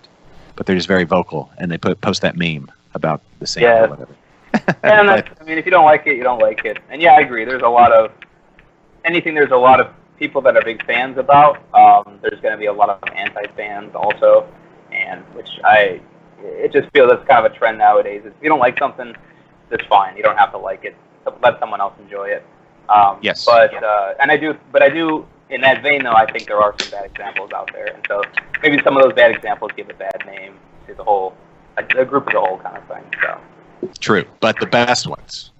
But they're just very vocal, and they post that meme about the same or whatever. If you don't like it, you don't like it. And yeah, I agree. There's a lot of people that are big fans about. There's going to be a lot of anti-fans also, and it just feels that's kind of a trend nowadays. If you don't like something, that's fine. You don't have to like it. Let someone else enjoy it. Yes. But I do. In that vein, though, I think there are some bad examples out there, and so maybe some of those bad examples give a bad name to the whole, the group as a whole, kind of thing. So. True, but the best ones.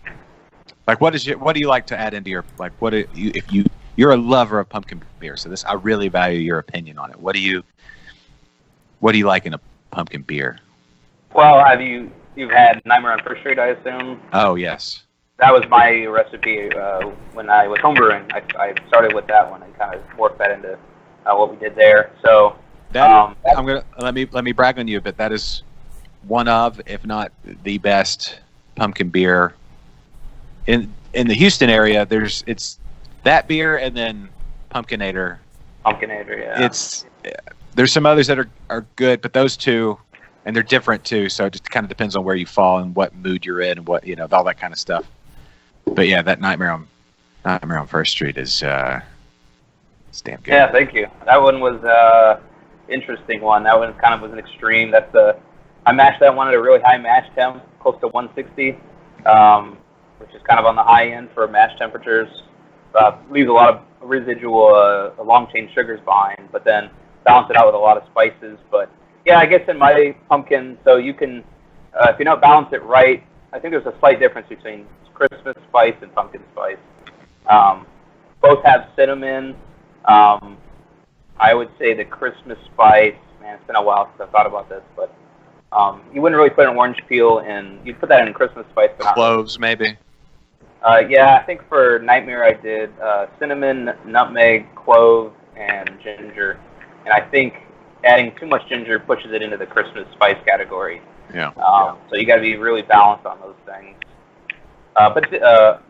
Like, what do you like to add into your, like, if you you're a lover of pumpkin beer, so I really value your opinion on it. What do you like in a pumpkin beer? Well, you've had Nightmare on First Street, I assume? Oh, yes. That was my recipe when I was homebrewing. I started with that one and kind of morphed that into what we did there. So I'm gonna let me brag on you, but that is one of, if not the best pumpkin beer in the Houston area. It's that beer and then Pumpkinator. Yeah. There's some others that are good, but those two, and they're different too. So it just kind of depends on where you fall and what mood you're in and what, all that kind of stuff. But yeah, that Nightmare on First Street is it's damn good. Yeah, thank you. That one was interesting one. That one kind of was an extreme. I mashed that one at a really high mash temp, close to 160, which is kind of on the high end for mash temperatures. Leaves a lot of residual long chain sugars behind, but then balance it out with a lot of spices. But yeah, I guess in my pumpkin, so you can, if you don't balance it right, I think there's a slight difference between Christmas spice and pumpkin spice. Both have cinnamon. I would say the Christmas spice, man, it's been a while since I've thought about this, but you wouldn't really put an orange peel in. You'd put that in Christmas spice, but not cloves, maybe. Yeah, I think for Nightmare I did cinnamon, nutmeg, clove, and ginger. And I think adding too much ginger pushes it into the Christmas spice category. Yeah. So you got to be really balanced on those things.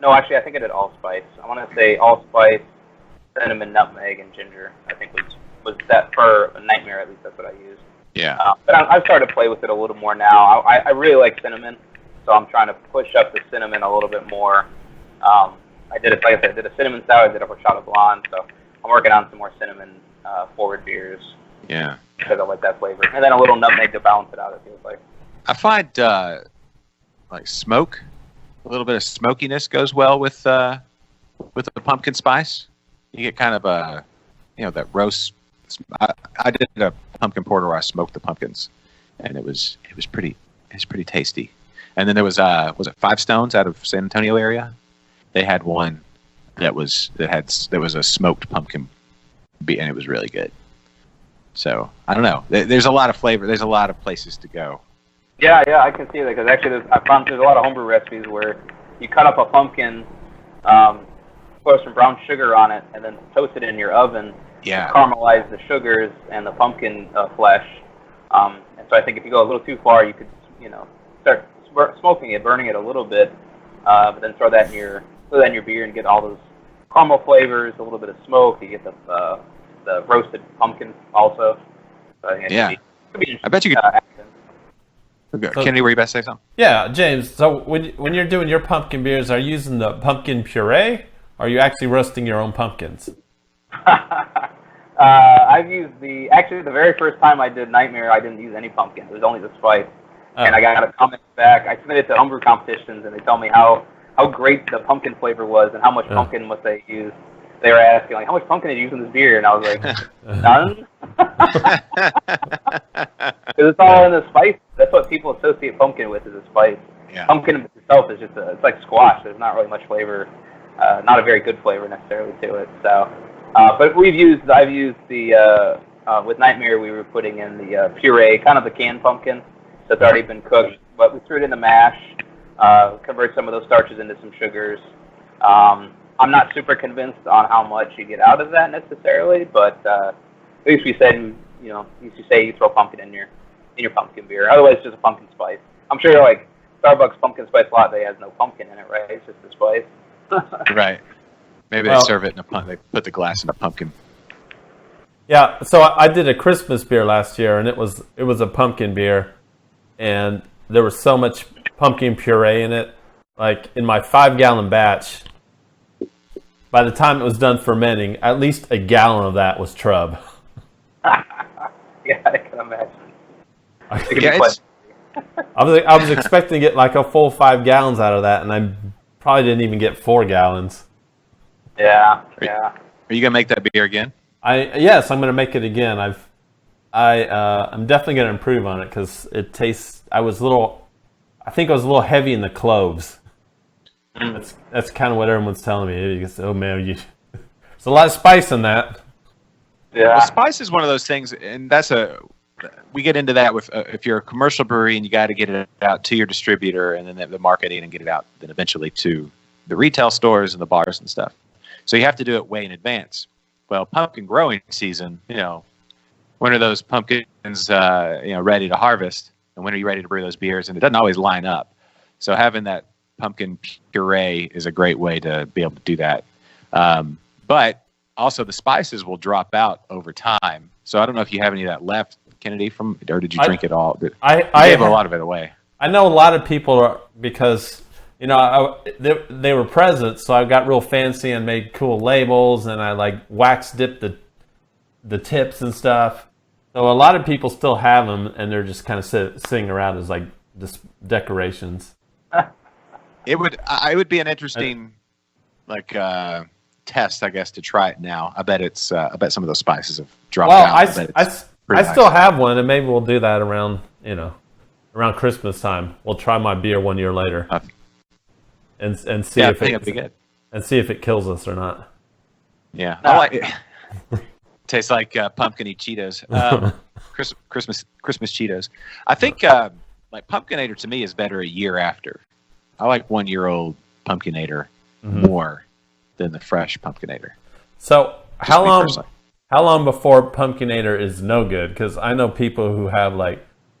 No, actually, I think I did allspice. I want to say allspice, cinnamon, nutmeg, and ginger. I think was that for a Nightmare, at least that's what I used. Yeah. But I've started to play with it a little more now. I really like cinnamon, so I'm trying to push up the cinnamon a little bit more. I did a cinnamon sour, I did a horchata blonde, so I'm working on some more cinnamon forward beers. Yeah. Because I like that flavor. And then a little nutmeg to balance it out, it feels like. I find like smoke, a little bit of smokiness goes well with the pumpkin spice. You get kind of that roast. I did a pumpkin porter where I smoked the pumpkins, and it was pretty tasty. And then there was it Five Stones out of San Antonio area? They had one that was a smoked pumpkin beer, and it was really good. So I don't know. There's a lot of flavor. There's a lot of places to go. Yeah, I can see that because actually I found there's a lot of homebrew recipes where you cut up a pumpkin, put some brown sugar on it, and then toast it in your oven. Yeah. Caramelize the sugars and the pumpkin flesh. And so I think if you go a little too far, you could start smoking it, burning it a little bit, but then throw that in your beer and get all those caramel flavors, a little bit of smoke. You get the roasted pumpkin also. So I think I bet you could. Kennedy, were you about to say something? Yeah, James. So when you're doing your pumpkin beers, are you using the pumpkin puree, or are you actually roasting your own pumpkins? I've used the very first time I did Nightmare, I didn't use any pumpkin. It was only the spice. Oh. And I got a comment back. I submitted to homebrew competitions, and they tell me how great the pumpkin flavor was and how much pumpkin must they use. They were asking, like, how much pumpkin did you use in this beer? And I was like, none. Because it's all in the spice. That's what people associate pumpkin with, is a spice. Yeah. Pumpkin itself is just it's like squash. There's not really much flavor, not a very good flavor necessarily to it. So, but I've used the with Nightmare, we were putting in the puree, kind of the canned pumpkin that's already been cooked, but we threw it in the mash, convert some of those starches into some sugars. I'm not super convinced on how much you get out of that necessarily, but at least we said, you say you throw pumpkin in your pumpkin beer. Otherwise, it's just a pumpkin spice. I'm sure like Starbucks pumpkin spice latte has no pumpkin in it, right? It's just a spice. Right. Maybe they serve it in they put the glass in a pumpkin. Yeah. So I did a Christmas beer last year, and it was a pumpkin beer, and there was so much pumpkin puree in it. Like in my 5-gallon batch, by the time it was done fermenting, at least a gallon of that was Trub. Yeah, I can imagine. I was expecting to get like a full 5 gallons out of that, and I probably didn't even get 4 gallons. Yeah. Are you gonna make that beer again? Yes, I'm gonna make it again. I'm definitely gonna improve on it because it tastes. I think I was a little heavy in the cloves. That's kind of what everyone's telling me. Oh man, There's a lot of spice in that. Yeah. Well, spice is one of those things, and we get into that with if you're a commercial brewery and you got to get it out to your distributor and then the marketing and get it out then eventually to the retail stores and the bars and stuff. So you have to do it way in advance. Well, pumpkin growing season, when are those pumpkins, ready to harvest, and when are you ready to brew those beers? And it doesn't always line up. So having that pumpkin puree is a great way to be able to do that. But also the spices will drop out over time. So I don't know if you have any of that left, Kennedy, or did you drink it all? I gave a lot of it away. I know a lot of people because they were presents, so I got real fancy and made cool labels, and I like wax dipped the tips and stuff. So a lot of people still have them, and they're just kind of sitting around as like just decorations. It would be an interesting test, I guess, to try it now. I bet some of those spices have dropped out. I still have one, and maybe we'll do that around Christmas time. We'll try my beer 1 year later, and see if it'd be good, and see if it kills us or not. Yeah, I like it. Tastes like pumpkin-y Cheetos. Christmas Cheetos. I think Pumpkinator to me is better a year after. I like 1 year old Pumpkinator more than the fresh Pumpkinator. So how long before Pumpkinator is no good? Because I know people who have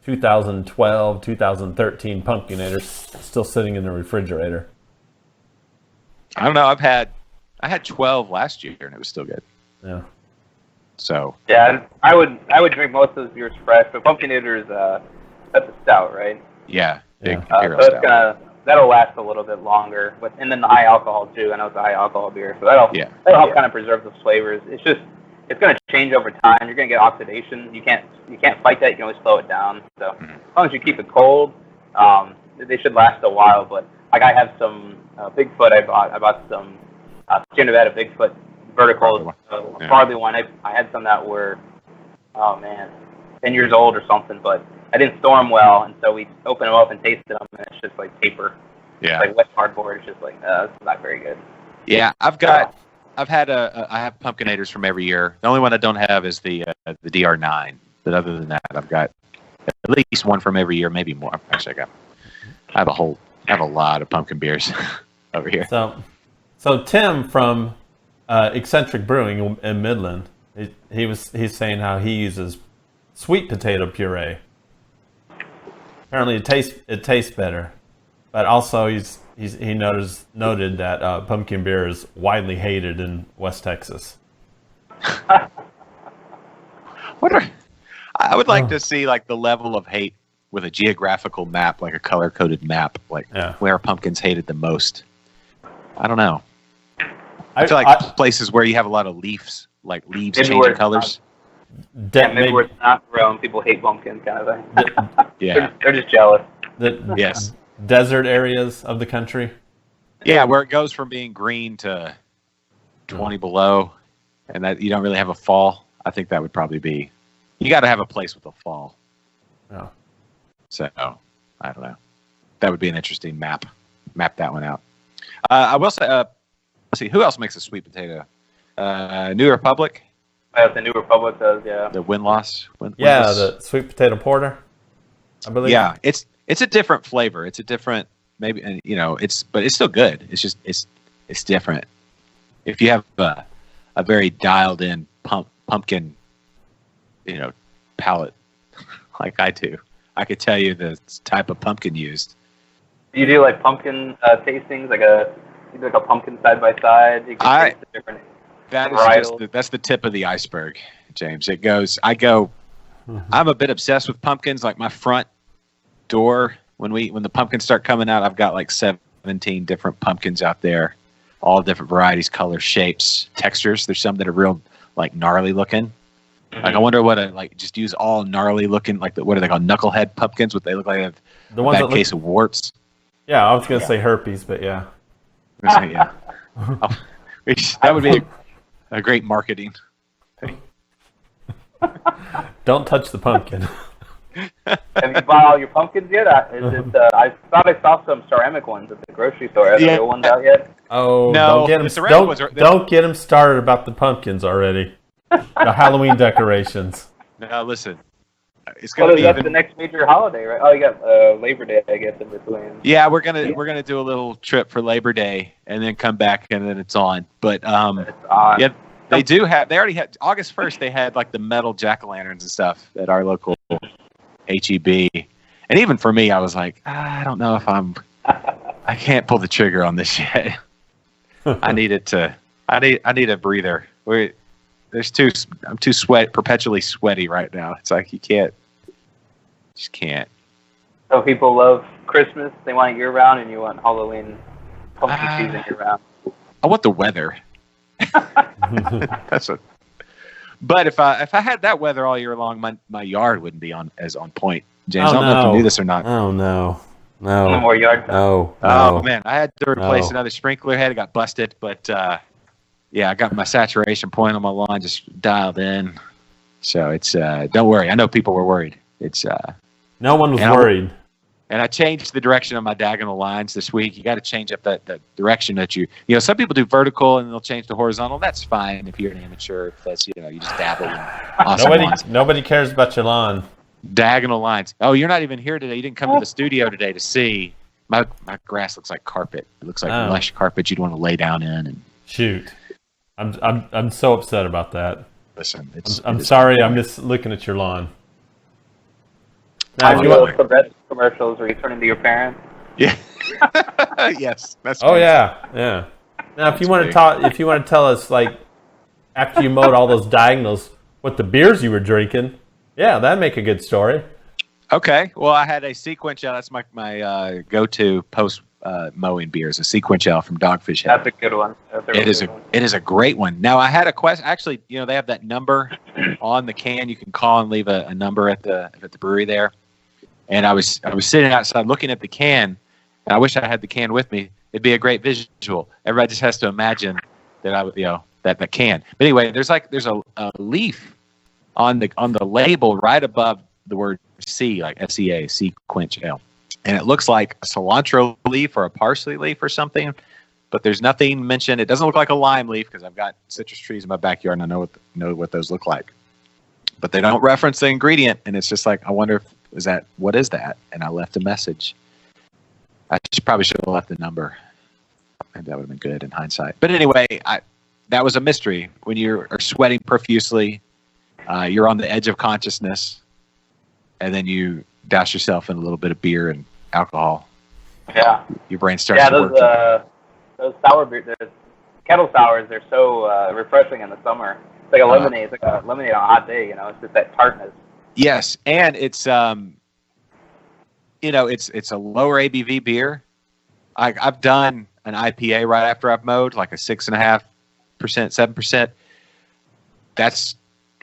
2012, 2013 Pumpkinators still sitting in the refrigerator. I don't know. I had 12 last year and it was still good. Yeah. So. Yeah, I would drink most of those beers fresh, but Pumpkinator is that's a stout, right? Yeah. Big so it's that'll last a little bit longer, and then the high alcohol too. I know it's a high alcohol beer, so that'll help kind of preserve those flavors. It's going to change over time. You're going to get oxidation. You can't fight that. You can always slow it down. So as long as you keep it cold, they should last a while. But I have some Bigfoot. I bought some Sierra Nevada Bigfoot verticals, barley one. I had some that were 10 years old or something, but I didn't store them well, and so we opened them up and tasted them, and it's just like paper. Yeah. It's like wet cardboard. It's just it's not very good. Yeah, I have Pumpkinators from every year. The only one I don't have is the DR9. But other than that, I've got at least one from every year, maybe more. Actually, I have a lot of pumpkin beers over here. So Tim from Eccentric Brewing in Midland, he's saying how he uses sweet potato puree. Apparently, it tastes better, but also he noted that pumpkin beer is widely hated in West Texas. I would like to see the level of hate with a geographical map, like a color-coded map, where pumpkins hated the most. I don't know. I feel like places where you have a lot of leaves changing colors. Maybe where it's not grown, people hate pumpkins, kind of thing. Yeah, they're just jealous. Yes. Desert areas of the country. Yeah, where it goes from being green to 20 below, and that you don't really have a fall. I think that would probably be. You got to have a place with a fall. Yeah. So I don't know. That would be an interesting map. Map that one out. I will say. Let's see. Who else makes a sweet potato? New Republic. The New Republic does, yeah. The win-loss. The sweet potato porter, I believe. Yeah, it's a different flavor. It's a different but it's still good. It's just it's different. If you have a very dialed in pumpkin, palate like I do, I could tell you the type of pumpkin used. Do you do pumpkin tastings, you do a pumpkin side by side? You can taste the different. That's the tip of the iceberg, James. I'm a bit obsessed with pumpkins. Like my front door, when the pumpkins start coming out, I've got 17 different pumpkins out there, all different varieties, colors, shapes, textures. There's some that are real gnarly looking. Mm-hmm. I wonder what just use all gnarly looking what are they called, knucklehead pumpkins? What they look like they have the ones a bad case of warts. Yeah, I was gonna say herpes, but yeah. Yeah. That would be a great marketing thing. Don't touch the pumpkin. Have you bought all your pumpkins yet? I thought I saw some ceramic ones at the grocery store. Are there real ones out yet? Oh, No, don't get him started about the pumpkins already. The Halloween decorations. No, listen. It's gonna be that's the next major holiday, right? Oh, you got Labor Day, I guess, in between. Yeah, we're gonna do a little trip for Labor Day and then come back and then it's on. But yeah, they already had August 1st. They had like the metal jack-o'-lanterns and stuff at our local HEB, and even for me, I was like, I don't know if I can't pull the trigger on this yet. I need a breather. I'm too perpetually sweaty right now. It's like just can't. So people love Christmas, they want it year round, and you want Halloween, pumpkin season year round. I want the weather. But if I had that weather all year long, my yard wouldn't be as on point. James, I don't know if you knew this or not. Oh no more yard time. No. Oh man, I had to replace another sprinkler head. It got busted, but yeah, I got my saturation point on my lawn just dialed in. So it's don't worry. I know people were worried. It's no one was worried. And I changed the direction of my diagonal lines this week. You got to change up that direction that you know. Some people do vertical and they'll change to horizontal. That's fine if you're an amateur. If that's you just dabble in awesome nobody cares about your lawn. Diagonal lines. Oh, you're not even here today. You didn't come to the studio today to see. My grass looks like carpet. It looks like lush carpet you'd want to lay down in. And shoot, I'm so upset about that. Listen, I'm sorry. I'm just looking at your lawn. Now, those Progressive commercials where you turn into your parents. Yeah. Yes. That's. Oh yeah. Now, if you want to tell us like after you mowed all those diagonals, what the beers you were drinking. Yeah, that'd make a good story. Okay. Well, I had a Sequential. That's my go-to post mowing beers. A Sequential from Dogfish Head. That's a good one. It is a great one. Now, I had a question. Actually, they have that number on the can. You can call and leave a number at the brewery there. And I was sitting outside looking at the can, and I wish I had the can with me. It'd be a great visual. Everybody just has to imagine that I would, that can. But anyway, there's a leaf on the label right above the word C, like SEA, Sequential. And it looks like a cilantro leaf or a parsley leaf or something, but there's nothing mentioned. It doesn't look like a lime leaf because I've got citrus trees in my backyard and I know what those look like. But they don't reference the ingredient, and it's just like, I wonder what is that? And I left a message. I probably should have left the number. Maybe that would have been good in hindsight. But anyway, that was a mystery. When you are sweating profusely, you're on the edge of consciousness, and then you douse yourself in a little bit of beer and alcohol. Yeah. Your brain starts to work. Those sour beers, those kettle sours, they're so refreshing in the summer. It's like a lemonade. It's like a lemonade on a hot day. It's just that tartness. Yes, and it's it's a lower ABV beer. I've done an IPA right after I've mowed, like a 6.5%, 7%.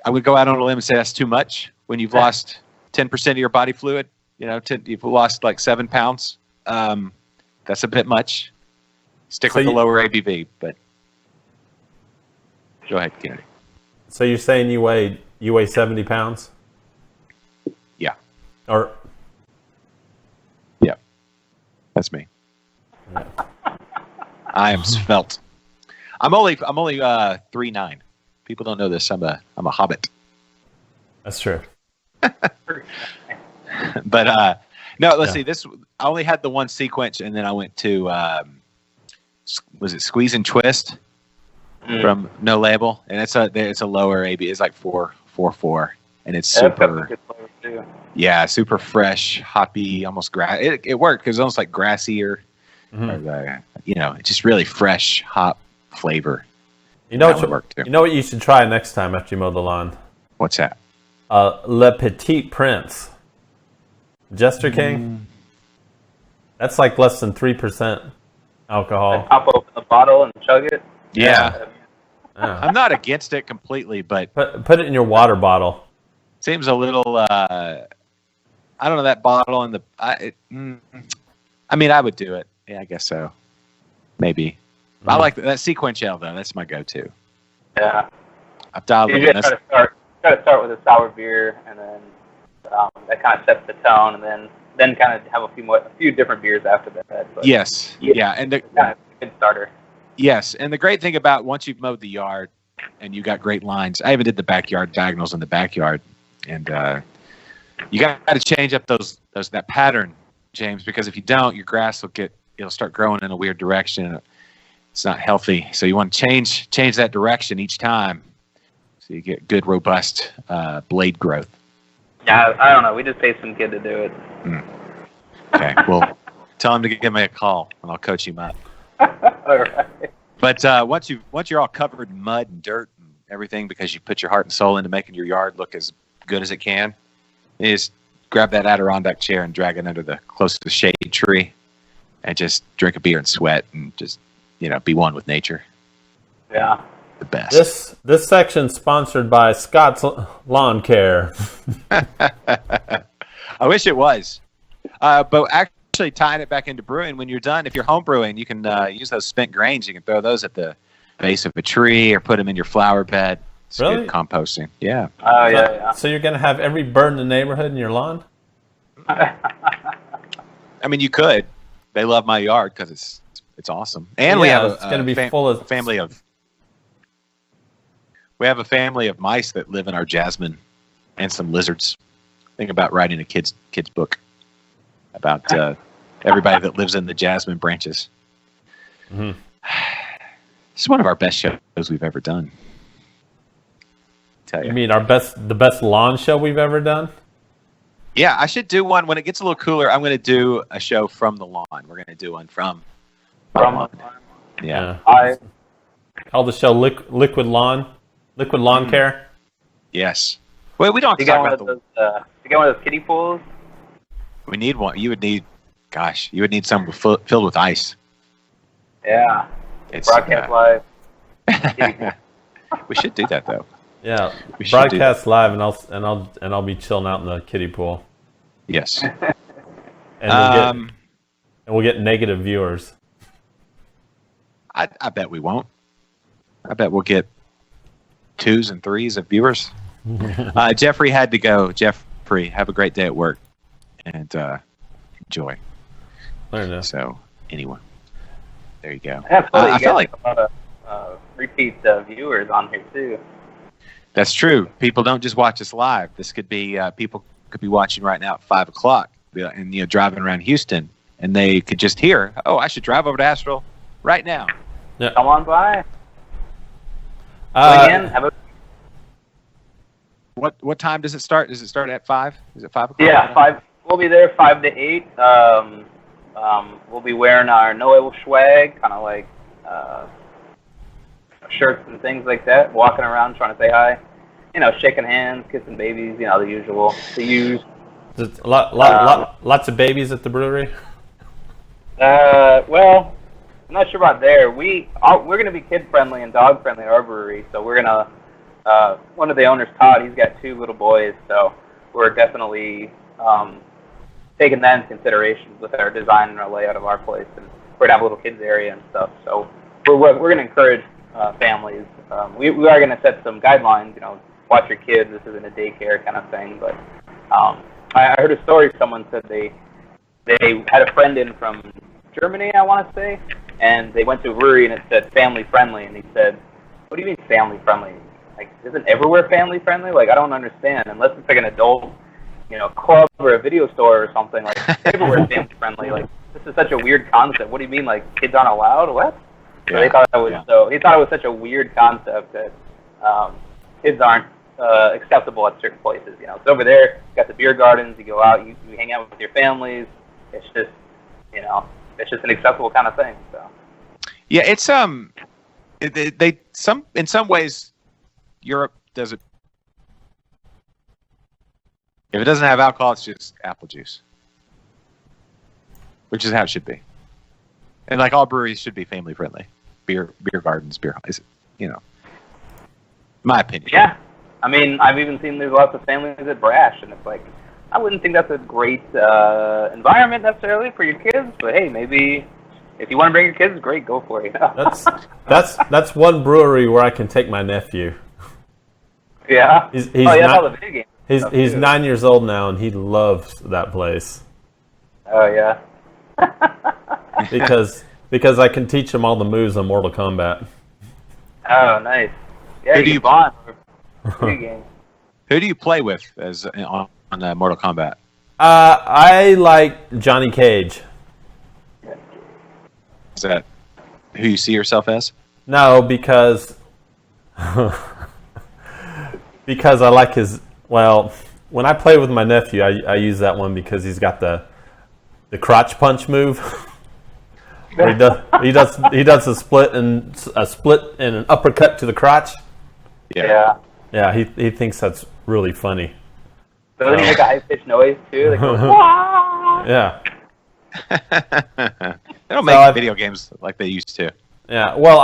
I would go out on a limb and say that's too much when you've lost 10% of your body fluid. You've lost like 7 pounds. That's a bit much. Stick with the lower ABV, but go ahead, Kennedy. So you're saying you weigh 70 pounds? Yeah. Yeah. That's me. Yeah. I am svelte. I'm only 3'9". People don't know this. I'm a hobbit. That's true. But no, let's see. This I only had the one sequence, and then I went to was it Squeeze and Twist from No Label, and it's a lower AB. It's like 4.4, and it's super. Yeah, super fresh, hoppy, almost grass. It worked because it's almost like grassier, just really fresh hop flavor. You know what you should try next time after you mow the lawn? What's that? Le Petit Prince. Jester King. That's like less than 3% alcohol. Pop open the bottle and chug it. Yeah. I'm not against it completely, but put it in your water bottle. Seems a little. I don't know, that bottle and I would do it. Yeah, I guess so. Maybe. I like that Sequential though. That's my go-to. Yeah. I've dialed it in. Try to start with a sour beer, and then that kind of sets the tone, and then kind of have a few different beers after that. But yes. Yeah, and kind of a good starter. Yes, and the great thing about once you've mowed the yard and you got great lines, I even did the backyard diagonals in the backyard, and you got to change up that pattern, James, because if you don't, your grass it'll start growing in a weird direction. It's not healthy, so you want to change that direction each time, so you get good, robust blade growth. Yeah, I don't know. We just pay some kid to do it. Okay, well, tell him to give me a call, and I'll coach him up. All right. But once you're all covered in mud and dirt and everything because you put your heart and soul into making your yard look as good as it can, you just grab that Adirondack chair and drag it under the closest shade tree, and just drink a beer and sweat and just be one with nature. Yeah. The best. This section's sponsored by Scott's Lawn Care. I wish it was. But actually tying it back into brewing, when you're done, if you're home brewing, you can use those spent grains. You can throw those at the base of a tree or put them in your flower bed. It's really? Good composting. Yeah. Oh, yeah. So you're going to have every bird in the neighborhood in your lawn? I mean, you could. They love my yard because it's awesome. And we have it's going to be full of family of. We have a family of mice that live in our jasmine, and some lizards. Think about writing a kid's book about everybody that lives in the jasmine branches. Mm-hmm. It's one of our best shows we've ever done. You mean the best lawn show we've ever done? Yeah, I should do one when it gets a little cooler. I'm going to do a show from the lawn. We're going to do one from the lawn. Yeah. Call the show Liquid Lawn Care. Yes. Well, we don't have to talk about you got one of those kiddie pools? We need one. You would need some filled with ice. Yeah. It's broadcast live. We should do that though. Yeah, broadcast live, and I'll be chilling out in the kiddie pool. Yes. And we'll get negative viewers. I bet we won't. I bet we'll get 2s and 3s of viewers. Jeffrey had to go. Jeffrey, have a great day at work, and enjoy. I don't know. So, anyway, there you go. Absolutely. I feel like a lot of repeat viewers on here too. That's true. People don't just watch us live. This could be people could be watching right now at 5:00, and driving around Houston, and they could just hear, "Oh, I should drive over to Astral right now." Yeah. Come on by. What time does it start? Does it start at 5? Is it 5:00? Yeah, 5. We'll be there 5 to 8. We'll be wearing our no label swag, kind of like shirts and things like that. Walking around trying to say hi, shaking hands, kissing babies, the usual. Lots of babies at the brewery. Well, I'm not sure about there. We're gonna be kid friendly and dog friendly at our brewery, so we're gonna. One of the owners, Todd, he's got 2 little boys, so we're definitely taking that into consideration with our design and our layout of our place, and we're gonna have a little kids area and stuff. So we're gonna encourage families. We are gonna set some guidelines. Watch your kids. This isn't a daycare kind of thing. But I heard a story. Someone said they had a friend in from Germany, I want to say, and they went to a brewery and it said family friendly, and he said, "What do you mean family friendly? Like, isn't everywhere family friendly? Like, I don't understand. Unless it's like an adult, club or a video store or something. Like, everywhere is family friendly. Like, this is such a weird concept. What do you mean? Like, kids aren't allowed? What?" Yeah. So they thought he thought it was such a weird concept that kids aren't acceptable at certain places. So over there, you got the beer gardens. You go out, you hang out with your families. It's just, it's just an acceptable kind of thing. So. Yeah, it's in some ways, Europe does it. If it doesn't have alcohol, it's just apple juice, which is how it should be. And like all breweries should be family friendly. Beer gardens, my opinion. Yeah. I mean, I've even seen there's lots of families at Brash, and it's like, I wouldn't think that's a great environment necessarily for your kids, but hey, maybe if you want to bring your kids, great, go for it. That's one brewery where I can take my nephew. Yeah. He's all the video games. He's 9 years old now, and he loves that place. Oh yeah. because because I can teach him all the moves on Mortal Kombat. Oh, nice. Yeah, Who do you bond for game. Who do you play with as on Mortal Kombat? I like Johnny Cage. Is that who you see yourself as? No, because because I like his. Well, when I play with my nephew, I use that one because he's got the crotch punch move. Where he does a split and an uppercut to the crotch. Yeah. Yeah, he thinks that's really funny. Doesn't he make a high pitched noise too? Like, yeah. They don't make video games like they used to. Yeah. Well,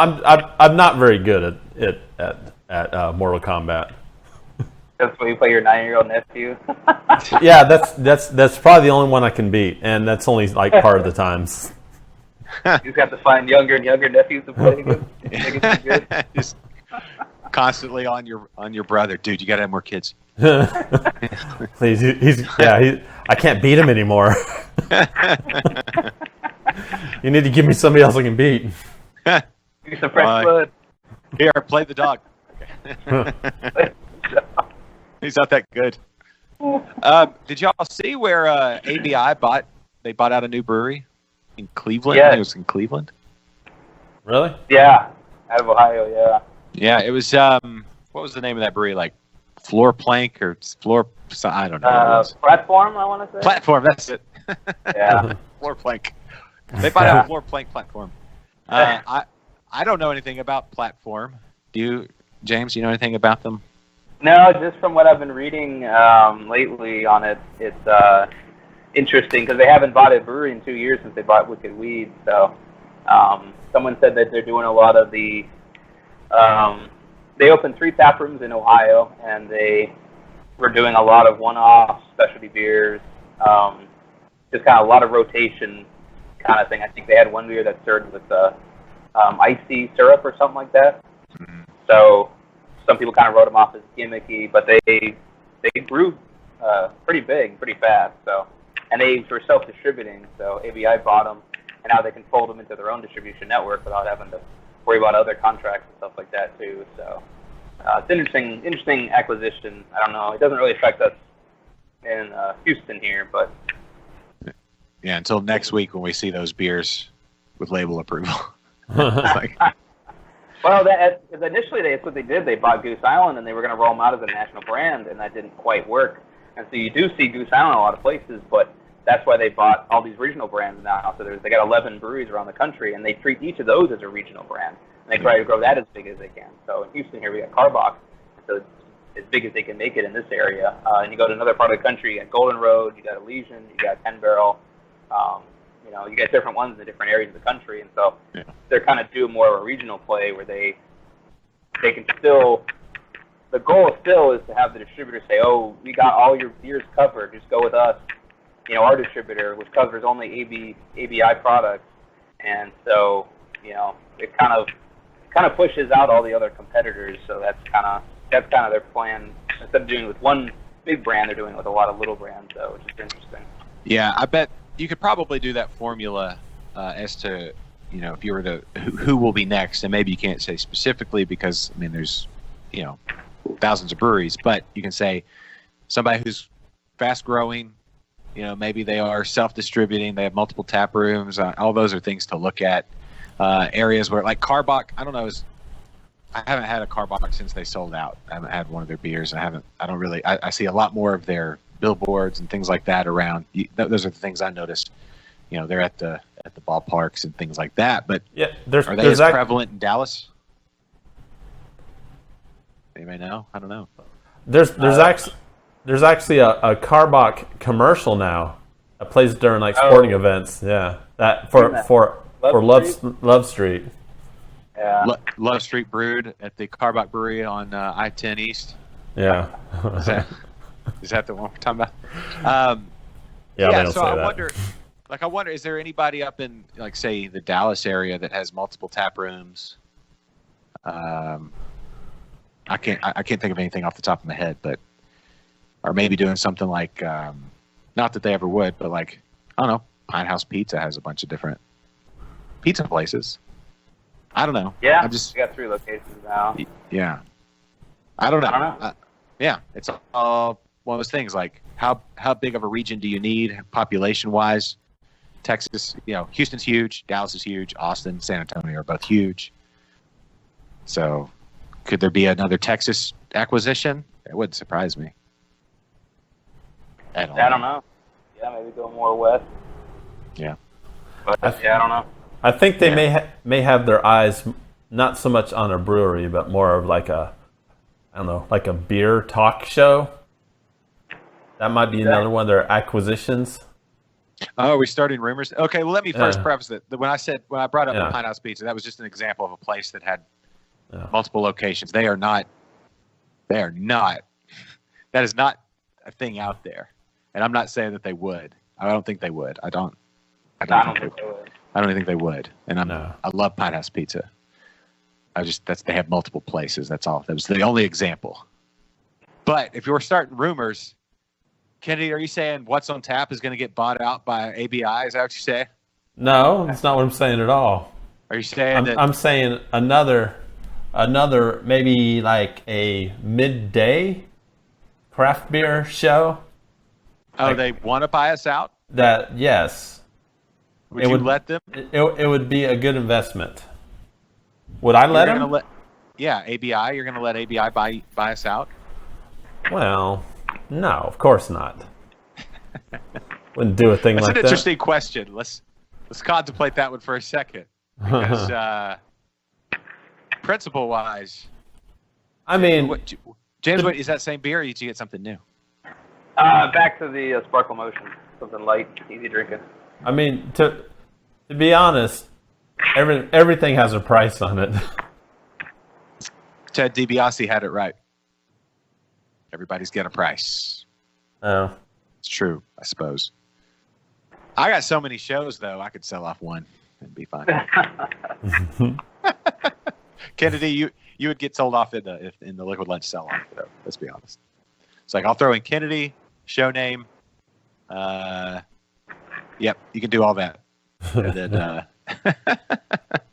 I'm not very good at Mortal Kombat. That's where you play your 9-year-old nephew. Yeah, that's probably the only one I can beat, and that's only like part of the times. You just have to find younger and younger nephews to play against. Just constantly on your brother, dude. You got to have more kids. Please, I can't beat him anymore. You need to give me somebody else I can beat. Give some fresh blood. Here, play the dog. He's not that good. Did y'all see where ABI bought out a new brewery in Cleveland? Yeah. I think it was in Cleveland. Really? Yeah, out of Ohio. Yeah. Yeah, it was. What was the name of that brewery? Like Floor Plank or Floor? I don't know. Platform, I want to say. Platform. That's it. Yeah. Floor Plank. They bought out a Floor Plank platform. I don't know anything about Platform. Do you, James? You know anything about them? No, just from what I've been reading lately on it, it's interesting because they haven't bought a brewery in 2 years since they bought Wicked Weed. So someone said that they're doing a lot of the. They opened 3 tap rooms in Ohio, and they were doing a lot of one-off specialty beers. Just kind of a lot of rotation kind of thing. I think they had one beer that served with icy syrup or something like that. Mm-hmm. So some people kind of wrote them off as gimmicky, but they grew pretty big, pretty fast. So, and they were self-distributing. So ABI bought them, and now they can fold them into their own distribution network without having to worry about other contracts and stuff like that too. So it's interesting acquisition. I don't know. It doesn't really affect us in Houston here, but yeah, until next week when we see those beers with label approval. Well, initially that's what they did. They bought Goose Island, and they were going to roll them out as a national brand, and that didn't quite work. And so you do see Goose Island in a lot of places, but that's why they bought all these regional brands now. So they got 11 breweries around the country, and they treat each of those as a regional brand. And they try to grow that as big as they can. So in Houston here, we got Carbach, so it's as big as they can make it in this area. And you go to another part of the country, you got Golden Road, you got Elysian, you got 10 Barrel. You get different ones in the different areas of the country, and so they're kind of doing more of a regional play where they can still. The goal still is to have the distributor say, "Oh, we got all your beers covered. Just go with us." Our distributor, which covers only ABI products, and so it kind of pushes out all the other competitors. So that's kind of their plan. Instead of doing it with one big brand, they're doing it with a lot of little brands, though, which is interesting. Yeah, I bet you could probably do that formula as to, if you were to who will be next, and maybe you can't say specifically because there's, thousands of breweries, but you can say somebody who's fast growing, maybe they are self-distributing, they have multiple tap rooms. All those are things to look at. Areas where, like Carbach, I don't know, I haven't had a Carbach since they sold out. I haven't had one of their beers. I see a lot more of their billboards and things like that around. Those are the things I noticed. They're at the ballparks and things like that. But yeah, are they as prevalent in Dallas? Anybody know? I don't know. There's actually a Carbach commercial now that plays during like sporting events. Yeah, that for Love Street. Yeah. Love Street brewed at the Carbach Brewery on I-10 East. Yeah. Is that the one we're talking about? Yeah. So I wonder, is there anybody up in, like, say, the Dallas area that has multiple tap rooms? I can't think of anything off the top of my head, but or maybe doing something like, not that they ever would, but like, I don't know, Pine House Pizza has a bunch of different pizza places. I don't know. Yeah, I'm just we got 3 locations now. yeah. I don't know. I don't know. Yeah, it's all one of those things. Like how big of a region do you need population wise? Texas, Houston's huge, Dallas is huge, Austin, San Antonio are both huge. So, could there be another Texas acquisition? It wouldn't surprise me. I don't know. Yeah, maybe go more west. Yeah. But I don't know. I think they may have their eyes not so much on a brewery, but more of like a beer talk show. That might be another one of their acquisitions. Oh, are we starting rumors? Okay, well, let me first preface that when I brought up the Pine House Pizza, that was just an example of a place that had multiple locations. They are not. That is not a thing out there, and I'm not saying that they would. I don't think they would. I don't think they would. I don't think they would. And I love Pine House Pizza. They have multiple places. That's all. That was the only example. But if you were starting rumors, Kennedy, are you saying What's on Tap is going to get bought out by ABI? Is that what you say? No, that's not what I'm saying at all. Are you saying I'm saying another maybe like a midday craft beer show. Oh, they want to buy us out? Yes. Would you let them? It would be a good investment. Would I let them? ABI. You're going to let ABI buy us out? Well, no, of course not. Wouldn't do a thing like that. That's an interesting question. Let's contemplate that one for a second. Because principle-wise, I mean, James, is that same beer, or did you get something new? Back to the Sparkle Motion, something light, easy drinking. I mean, to be honest, everything has a price on it. Ted DiBiase had it right. Everybody's got a price. Oh. It's true, I suppose. I got so many shows, though, I could sell off one and be fine. Kennedy, you would get sold off in the Liquid Lunch sell-off, though, let's be honest. It's like, I'll throw in Kennedy, show name. Yep, you can do all that. And then,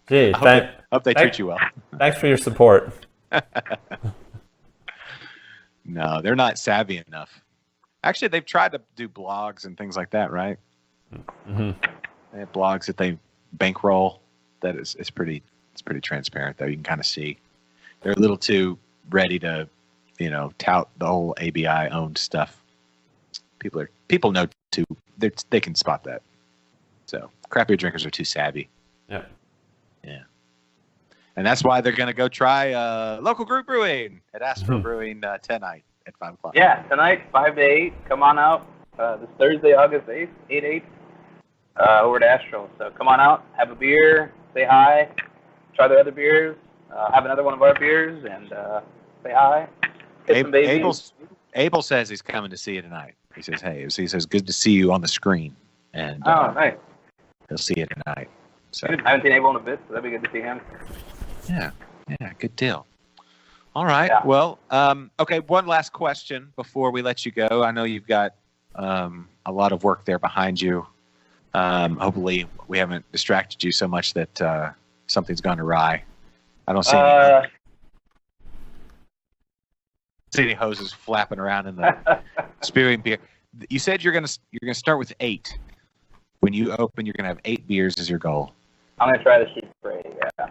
gee, hope they treat you well. Thanks for your support. No, they're not savvy enough. Actually, they've tried to do blogs and things like that, right? Mm-hmm. They have blogs that they bankroll. That is pretty transparent, though. You can kind of see they're a little too ready to, tout the whole ABI owned stuff. People know too. They can spot that. So craft beer drinkers are too savvy. Yeah. Yeah. And that's why they're going to go try local group brewing at Astro Brewing tonight at 5 o'clock. Yeah, tonight, 5 to 8. Come on out. This Thursday, August 8th, 8/8, over to Astro. So come on out, have a beer, say hi, try their other beers, have another one of our beers, and say hi. Abel says he's coming to see you tonight. He says, hey, he says, good to see you on the screen. And nice. He'll see you tonight. So I haven't seen Abel in a bit, so that'd be good to see him. Yeah, good deal. All right. Yeah. Well, okay, one last question before we let you go. I know you've got a lot of work there behind you. Hopefully we haven't distracted you so much that something's gone awry. I don't see any hoses flapping around in the spewing beer. You said you're gonna start with 8. When you open, you're gonna have 8 beers as your goal. I'm gonna try to shoot for 8. Yeah.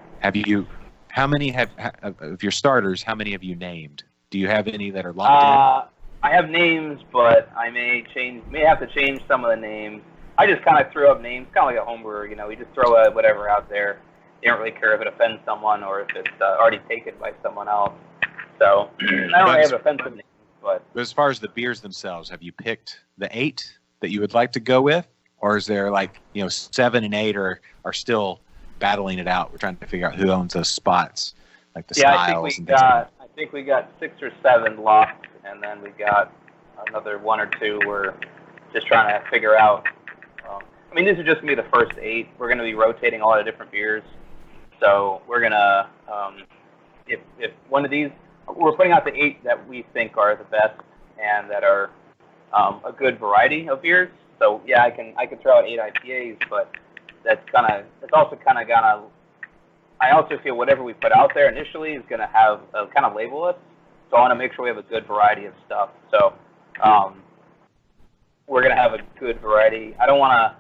How many of your starters? How many have you named? Do you have any that are locked in? I have names, but I may have to change some of the names. I just kind of threw up names, kind of like a home brewer. We just throw whatever out there. You don't really care if it offends someone or if it's already taken by someone else. So I don't really have offensive names. But as far as the beers themselves, have you picked the 8 that you would like to go with? Or is there 7 and 8 are still battling it out? We're trying to figure out who owns those spots, like the styles and things like that. I think we got 6 or 7 locked, and then we got another 1 or 2 we're just trying to figure out. This is just going to be the first 8. We're going to be rotating a lot of different beers. So we're going to, if one of these, we're putting out the 8 that we think are the best and that are a good variety of beers. So yeah, I can throw out 8 IPAs, but it's also kind of gonna. I also feel whatever we put out there initially is gonna have kind of label us. So I want to make sure we have a good variety of stuff. So we're gonna have a good variety. I don't want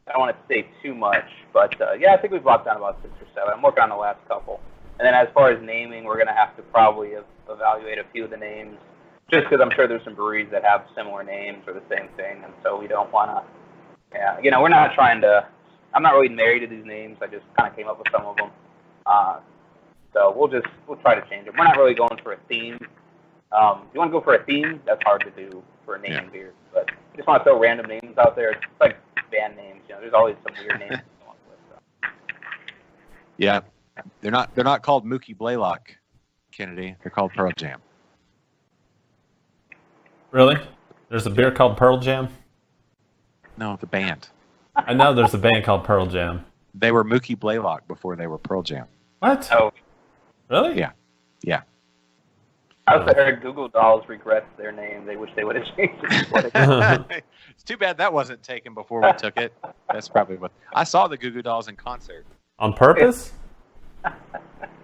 to say too much, but yeah, I think we've locked down about 6 or 7. I'm working on the last couple. And then as far as naming, we're gonna have to probably evaluate a few of the names, just because I'm sure there's some breweries that have similar names or the same thing, and so we don't want to. Yeah, we're not trying to. I'm not really married to these names. I just kind of came up with some of them. So we'll try to change them. We're not really going for a theme. If you want to go for a theme, that's hard to do for a naming beer. But I just want to throw random names out there. It's like band names. There's always some weird names. Yeah, they're not called Mookie Blaylock, Kennedy. They're called Pearl Jam. Really? There's a beer called Pearl Jam? No, the band. I know there's a band called Pearl Jam. They were Mookie Blaylock before they were Pearl Jam. What? Oh. Really? Yeah. I also heard Google Dolls regrets their name. They wish they would have changed it. It's too bad that wasn't taken before we took it. That's probably what... I saw the Goo Goo Dolls in concert. On purpose?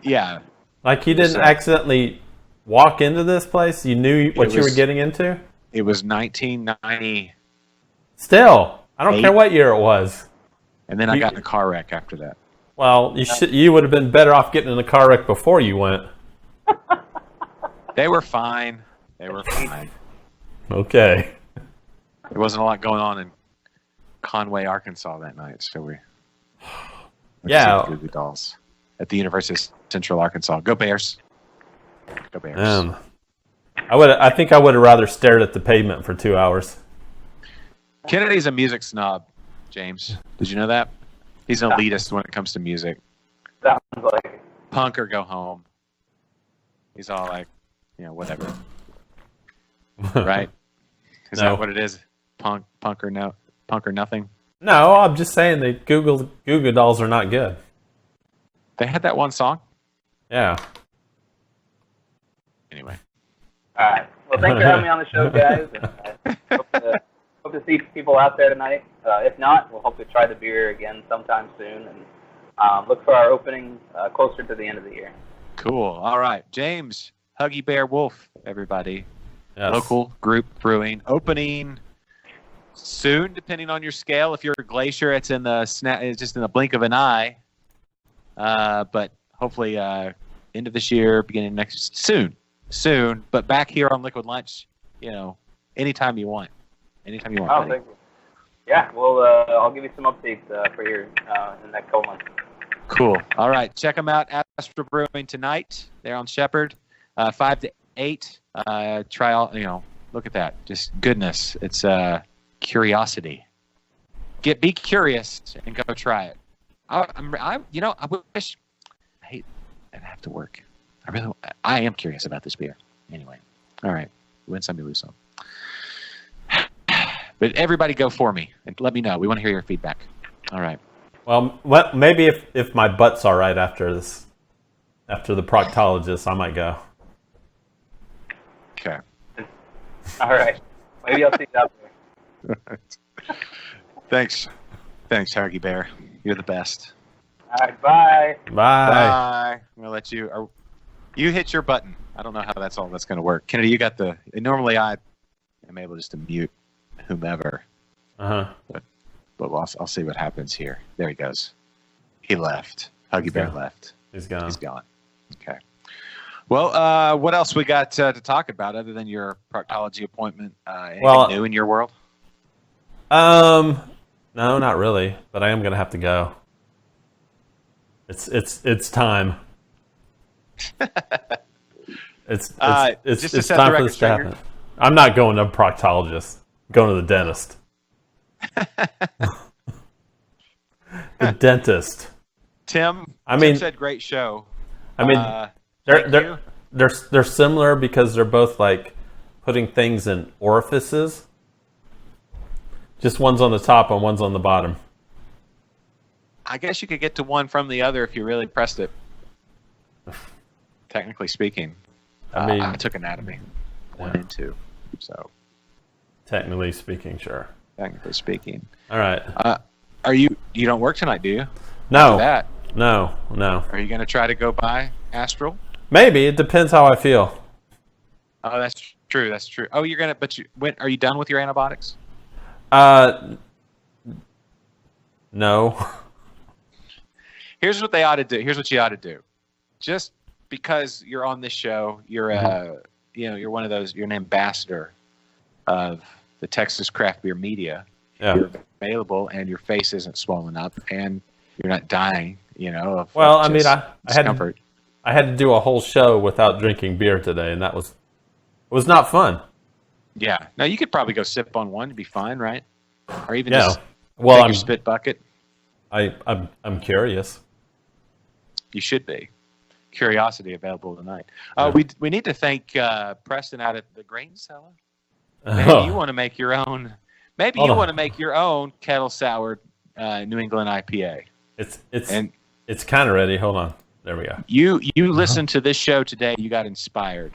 Yeah. Like you didn't accidentally walk into this place? You knew what you were getting into? It was 1990. Still, I don't care what year it was. And then I got in a car wreck after that. Well, you would have been better off getting in a car wreck before you went. They were fine. Okay. There wasn't a lot going on in Conway, Arkansas that night, so we yeah. Goo Goo Dolls at the University of Central Arkansas. Go Bears. Go Bears. I think I would have rather stared at the pavement for 2 hours. Kennedy's a music snob, James. Did you know that? He's an elitist when it comes to music. Sounds like Punk or go home. He's all like, whatever. Right? Is that what it is? Punk or nothing? No, I'm just saying that Goo Goo Dolls are not good. They had that one song? Yeah. Anyway. All right. Well, thanks for having me on the show, guys. And, hope to see people out there tonight. If not, we'll hope to try the beer again sometime soon, and look for our opening closer to the end of the year. Cool. All right. James, Huggy Bear Wolfe, everybody. Yes. Local group brewing. Opening soon, depending on your scale. If you're a glacier, it's just in the blink of an eye. But hopefully end of this year, beginning next soon. But back here on Liquid Lunch, anytime you want. Anytime you want. Oh, thank you. Yeah, well, I'll give you some updates for here in the next couple months. Cool. All right. Check them out. Astro Brewing tonight. They're on Shepherd, 5 to 8. Try all. Look at that. Just goodness. It's curiosity. Be curious and go try it. I wish. I hate that I have to work. I am curious about this beer. Anyway. All right. Win some, you lose some. But everybody go for me and let me know. We want to hear your feedback. All right. Well, maybe if my butt's all right after this, after the proctologist, I might go. Okay. All right. Maybe I'll see you out there. Thanks, Huggy Bear. You're the best. All right. Bye. Bye. I'm gonna let you. You hit your button. I don't know how that's gonna work. Kennedy, you got the. Normally I am able just to mute whomever. But I'll see what happens here. There he goes. He left. Huggy Bear left. He's gone. Okay. Well, what else we got to talk about other than your proctology appointment? Anything new in your world? No, not really. But I am gonna have to go. It's time. It's time for this to happen. I'm not going to a proctologist. I'm going to the dentist. The dentist. Tim said great show. I mean, they're similar because they're both like putting things in orifices. Just one's on the top and one's on the bottom. I guess you could get to one from the other if you really pressed it. Technically speaking, I took anatomy 1 and 2, so technically speaking, sure. Technically speaking, all right. Are you You don't work tonight, do you? No. After that, No. are you going to try to go by Astral? Maybe. It depends how I feel. Oh, that's true. That's true. Oh, when are you done with your antibiotics? No. Here's what they ought to do. Here's what you ought to do. Just because you're on this show, you're you're one of those. You're an ambassador of the Texas craft beer media. Yeah. You're available, and your face isn't swollen up, and you're not dying. Of Well, I mean, I had to do a whole show without drinking beer today, and it was not fun. Yeah. Now you could probably go sip on one to be fine, right? Or even Yeah. just Well, take your spit bucket. I'm curious. You should be. Curiosity available tonight. We need to thank Preston out at the Grain Cellar. Maybe you want to make your own. Maybe you want to make your own kettle soured New England IPA. It's kind of ready. Hold on. There we go. You listened to this show today. You got inspired,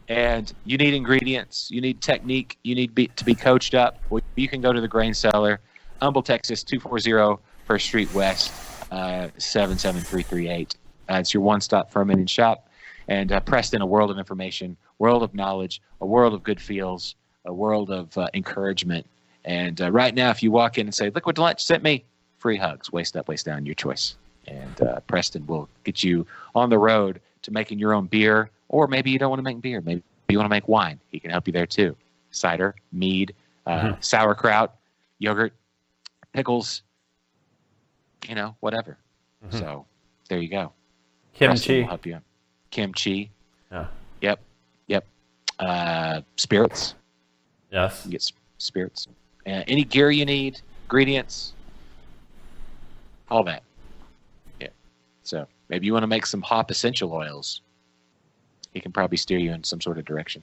and you need ingredients. You need technique. You need to be coached up. Well, you can go to the Grain Cellar, Humble, Texas, 240 First Street West, 77338. It's your one-stop fermenting shop. And Preston, a world of information, world of knowledge, a world of good feels, a world of encouragement. And right now, if you walk in and say, Liquid Lunch sent me, free hugs, waist up, waist down, your choice. And Preston will get you on the road to making your own beer. Or maybe you don't want to make beer. Maybe you want to make wine. He can help you there too. Cider, mead, sauerkraut, yogurt, pickles, whatever. Mm-hmm. So there you go. Kimchi will help you. Kimchi. Yeah. Yep. Spirits. Yes. You get spirits. Any gear you need, ingredients, all that. Yeah. So maybe you want to make some hop essential oils. He can probably steer you in some sort of direction.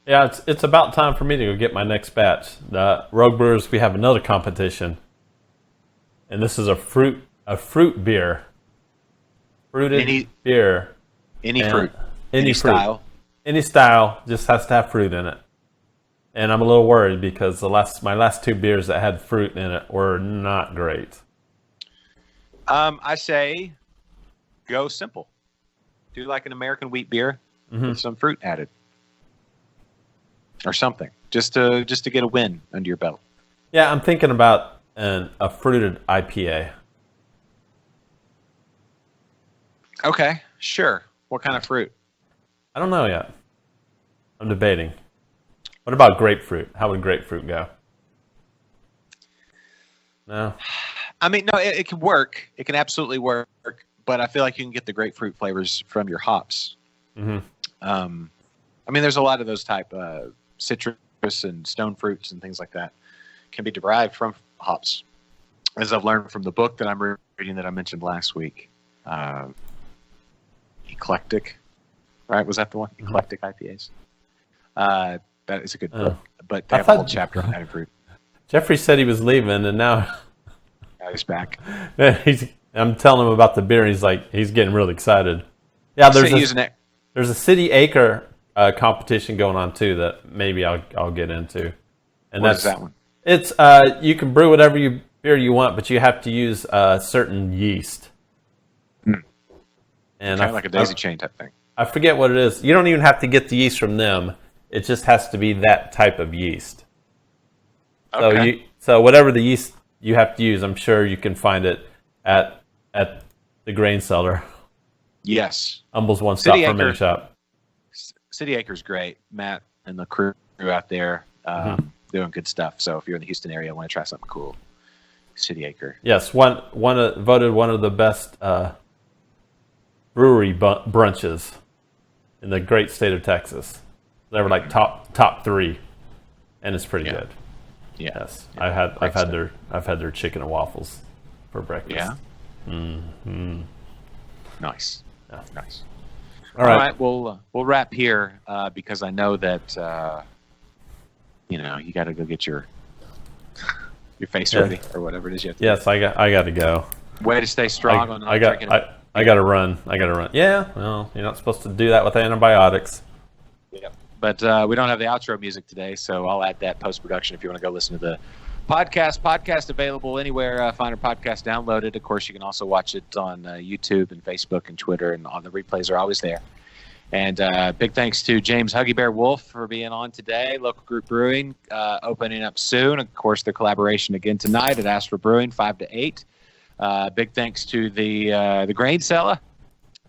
Yeah, it's about time for me to go get my next batch. The Rogue Brewers, we have another competition, and this is a fruit beer. Fruited beer. Any fruit. Any fruit. Style. Any style, just has to have fruit in it. And I'm a little worried because my last two beers that had fruit in it were not great. I say go simple. Do like an American wheat beer with some fruit added. Or something. Just to get a win under your belt. Yeah, I'm thinking about a fruited IPA. Okay, sure. What kind of fruit? I don't know yet. I'm debating. What about grapefruit? How would grapefruit go? No. I mean, no, it can work. It can absolutely work. But I feel like you can get the grapefruit flavors from your hops. Mm-hmm. I mean, there's a lot of those type citrus and stone fruits and things like that can be derived from hops, as I've learned from the book that I'm reading that I mentioned last week. Eclectic, right? Was that the one? Eclectic IPAs. That is a good book, but they have a whole chapter on added fruit. Jeffrey said he was leaving, and now he's back. I'm telling him about the beer, and he's getting really excited. Yeah, there's a City Acre competition going on too that maybe I'll get into. And what is that one? It's you can brew whatever beer you want, but you have to use certain yeast. And kind of like a daisy chain type thing. I forget what it is. You don't even have to get the yeast from them. It just has to be that type of yeast. Okay. So whatever the yeast you have to use, I'm sure you can find it at the Grain Cellar. Yes. Humble's one-stop fermenting shop. City Acre's great. Matt and the crew out there doing good stuff. So if you're in the Houston area and want to try something cool, City Acre. Yes, voted one of the best brewery brunches in the great state of Texas. They were like top 3, and it's pretty good. Yeah. Yes, yeah. I've had their chicken and waffles for breakfast. Yeah. Mm-hmm. Nice. Yeah. Nice. All right. We'll wrap here because I know that you got to go get your face ready or whatever it is you have to do. Yes, I got to go. Way to stay strong on drinking. I got to run. Yeah, well, you're not supposed to do that with antibiotics. Yeah. But we don't have the outro music today, so I'll add that post-production if you want to go listen to Podcast available anywhere. Find our podcast downloaded. Of course, you can also watch it on YouTube and Facebook and Twitter, and all the replays are always there. And big thanks to James Huggy Bear Wolfe for being on today. Local Group Brewing opening up soon. Of course, the collaboration again tonight at Astro Brewing, 5 to 8. Big thanks to the Grain Cellar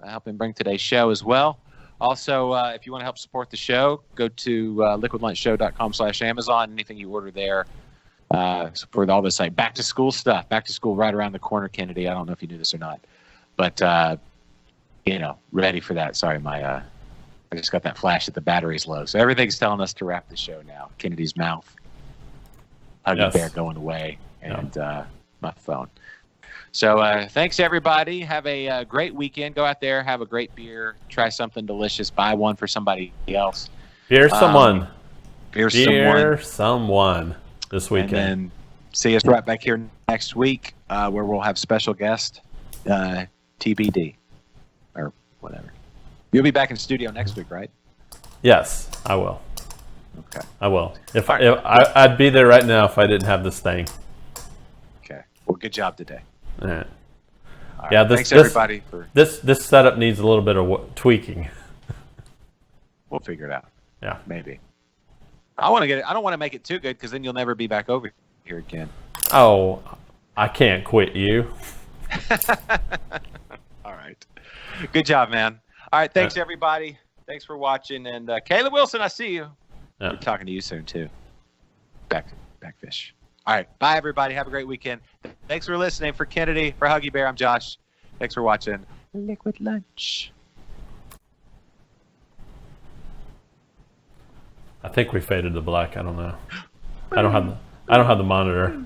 helping bring today's show as well. Also, if you want to help support the show, go to liquidlunchshow.com/Amazon. Anything you order there, support all this like back to school stuff. Back to school right around the corner, Kennedy. I don't know if you knew this or not, but ready for that. Sorry, I just got that flash that the battery's low. So everything's telling us to wrap the show now. Kennedy's mouth, Huggy Bear going away, and my phone. So thanks, everybody. Have a great weekend. Go out there, have a great beer, try something delicious, buy one for somebody else. Beer someone. Beer someone this weekend. And then see us right back here next week where we'll have special guest, TBD, or whatever. You'll be back in studio next week, right? Yes, I will. Okay. I will. I'd be there right now if I didn't have this thing. Okay. Well, good job today. All right. Yeah. Thanks everybody for this setup needs a little bit of tweaking. We'll figure it out. Yeah, maybe. I don't want to make it too good because then you'll never be back over here again. Oh, I can't quit you. All right. Good job, man. All right. Thanks everybody. Thanks for watching. And Caleb Wilson, I see you. Yeah. We're talking to you soon too. Backfish. All right. Bye, everybody. Have a great weekend. Thanks for listening. For Kennedy, for Huggy Bear, I'm Josh. Thanks for watching Liquid Lunch. I think we faded to black. I don't know. I don't have the monitor.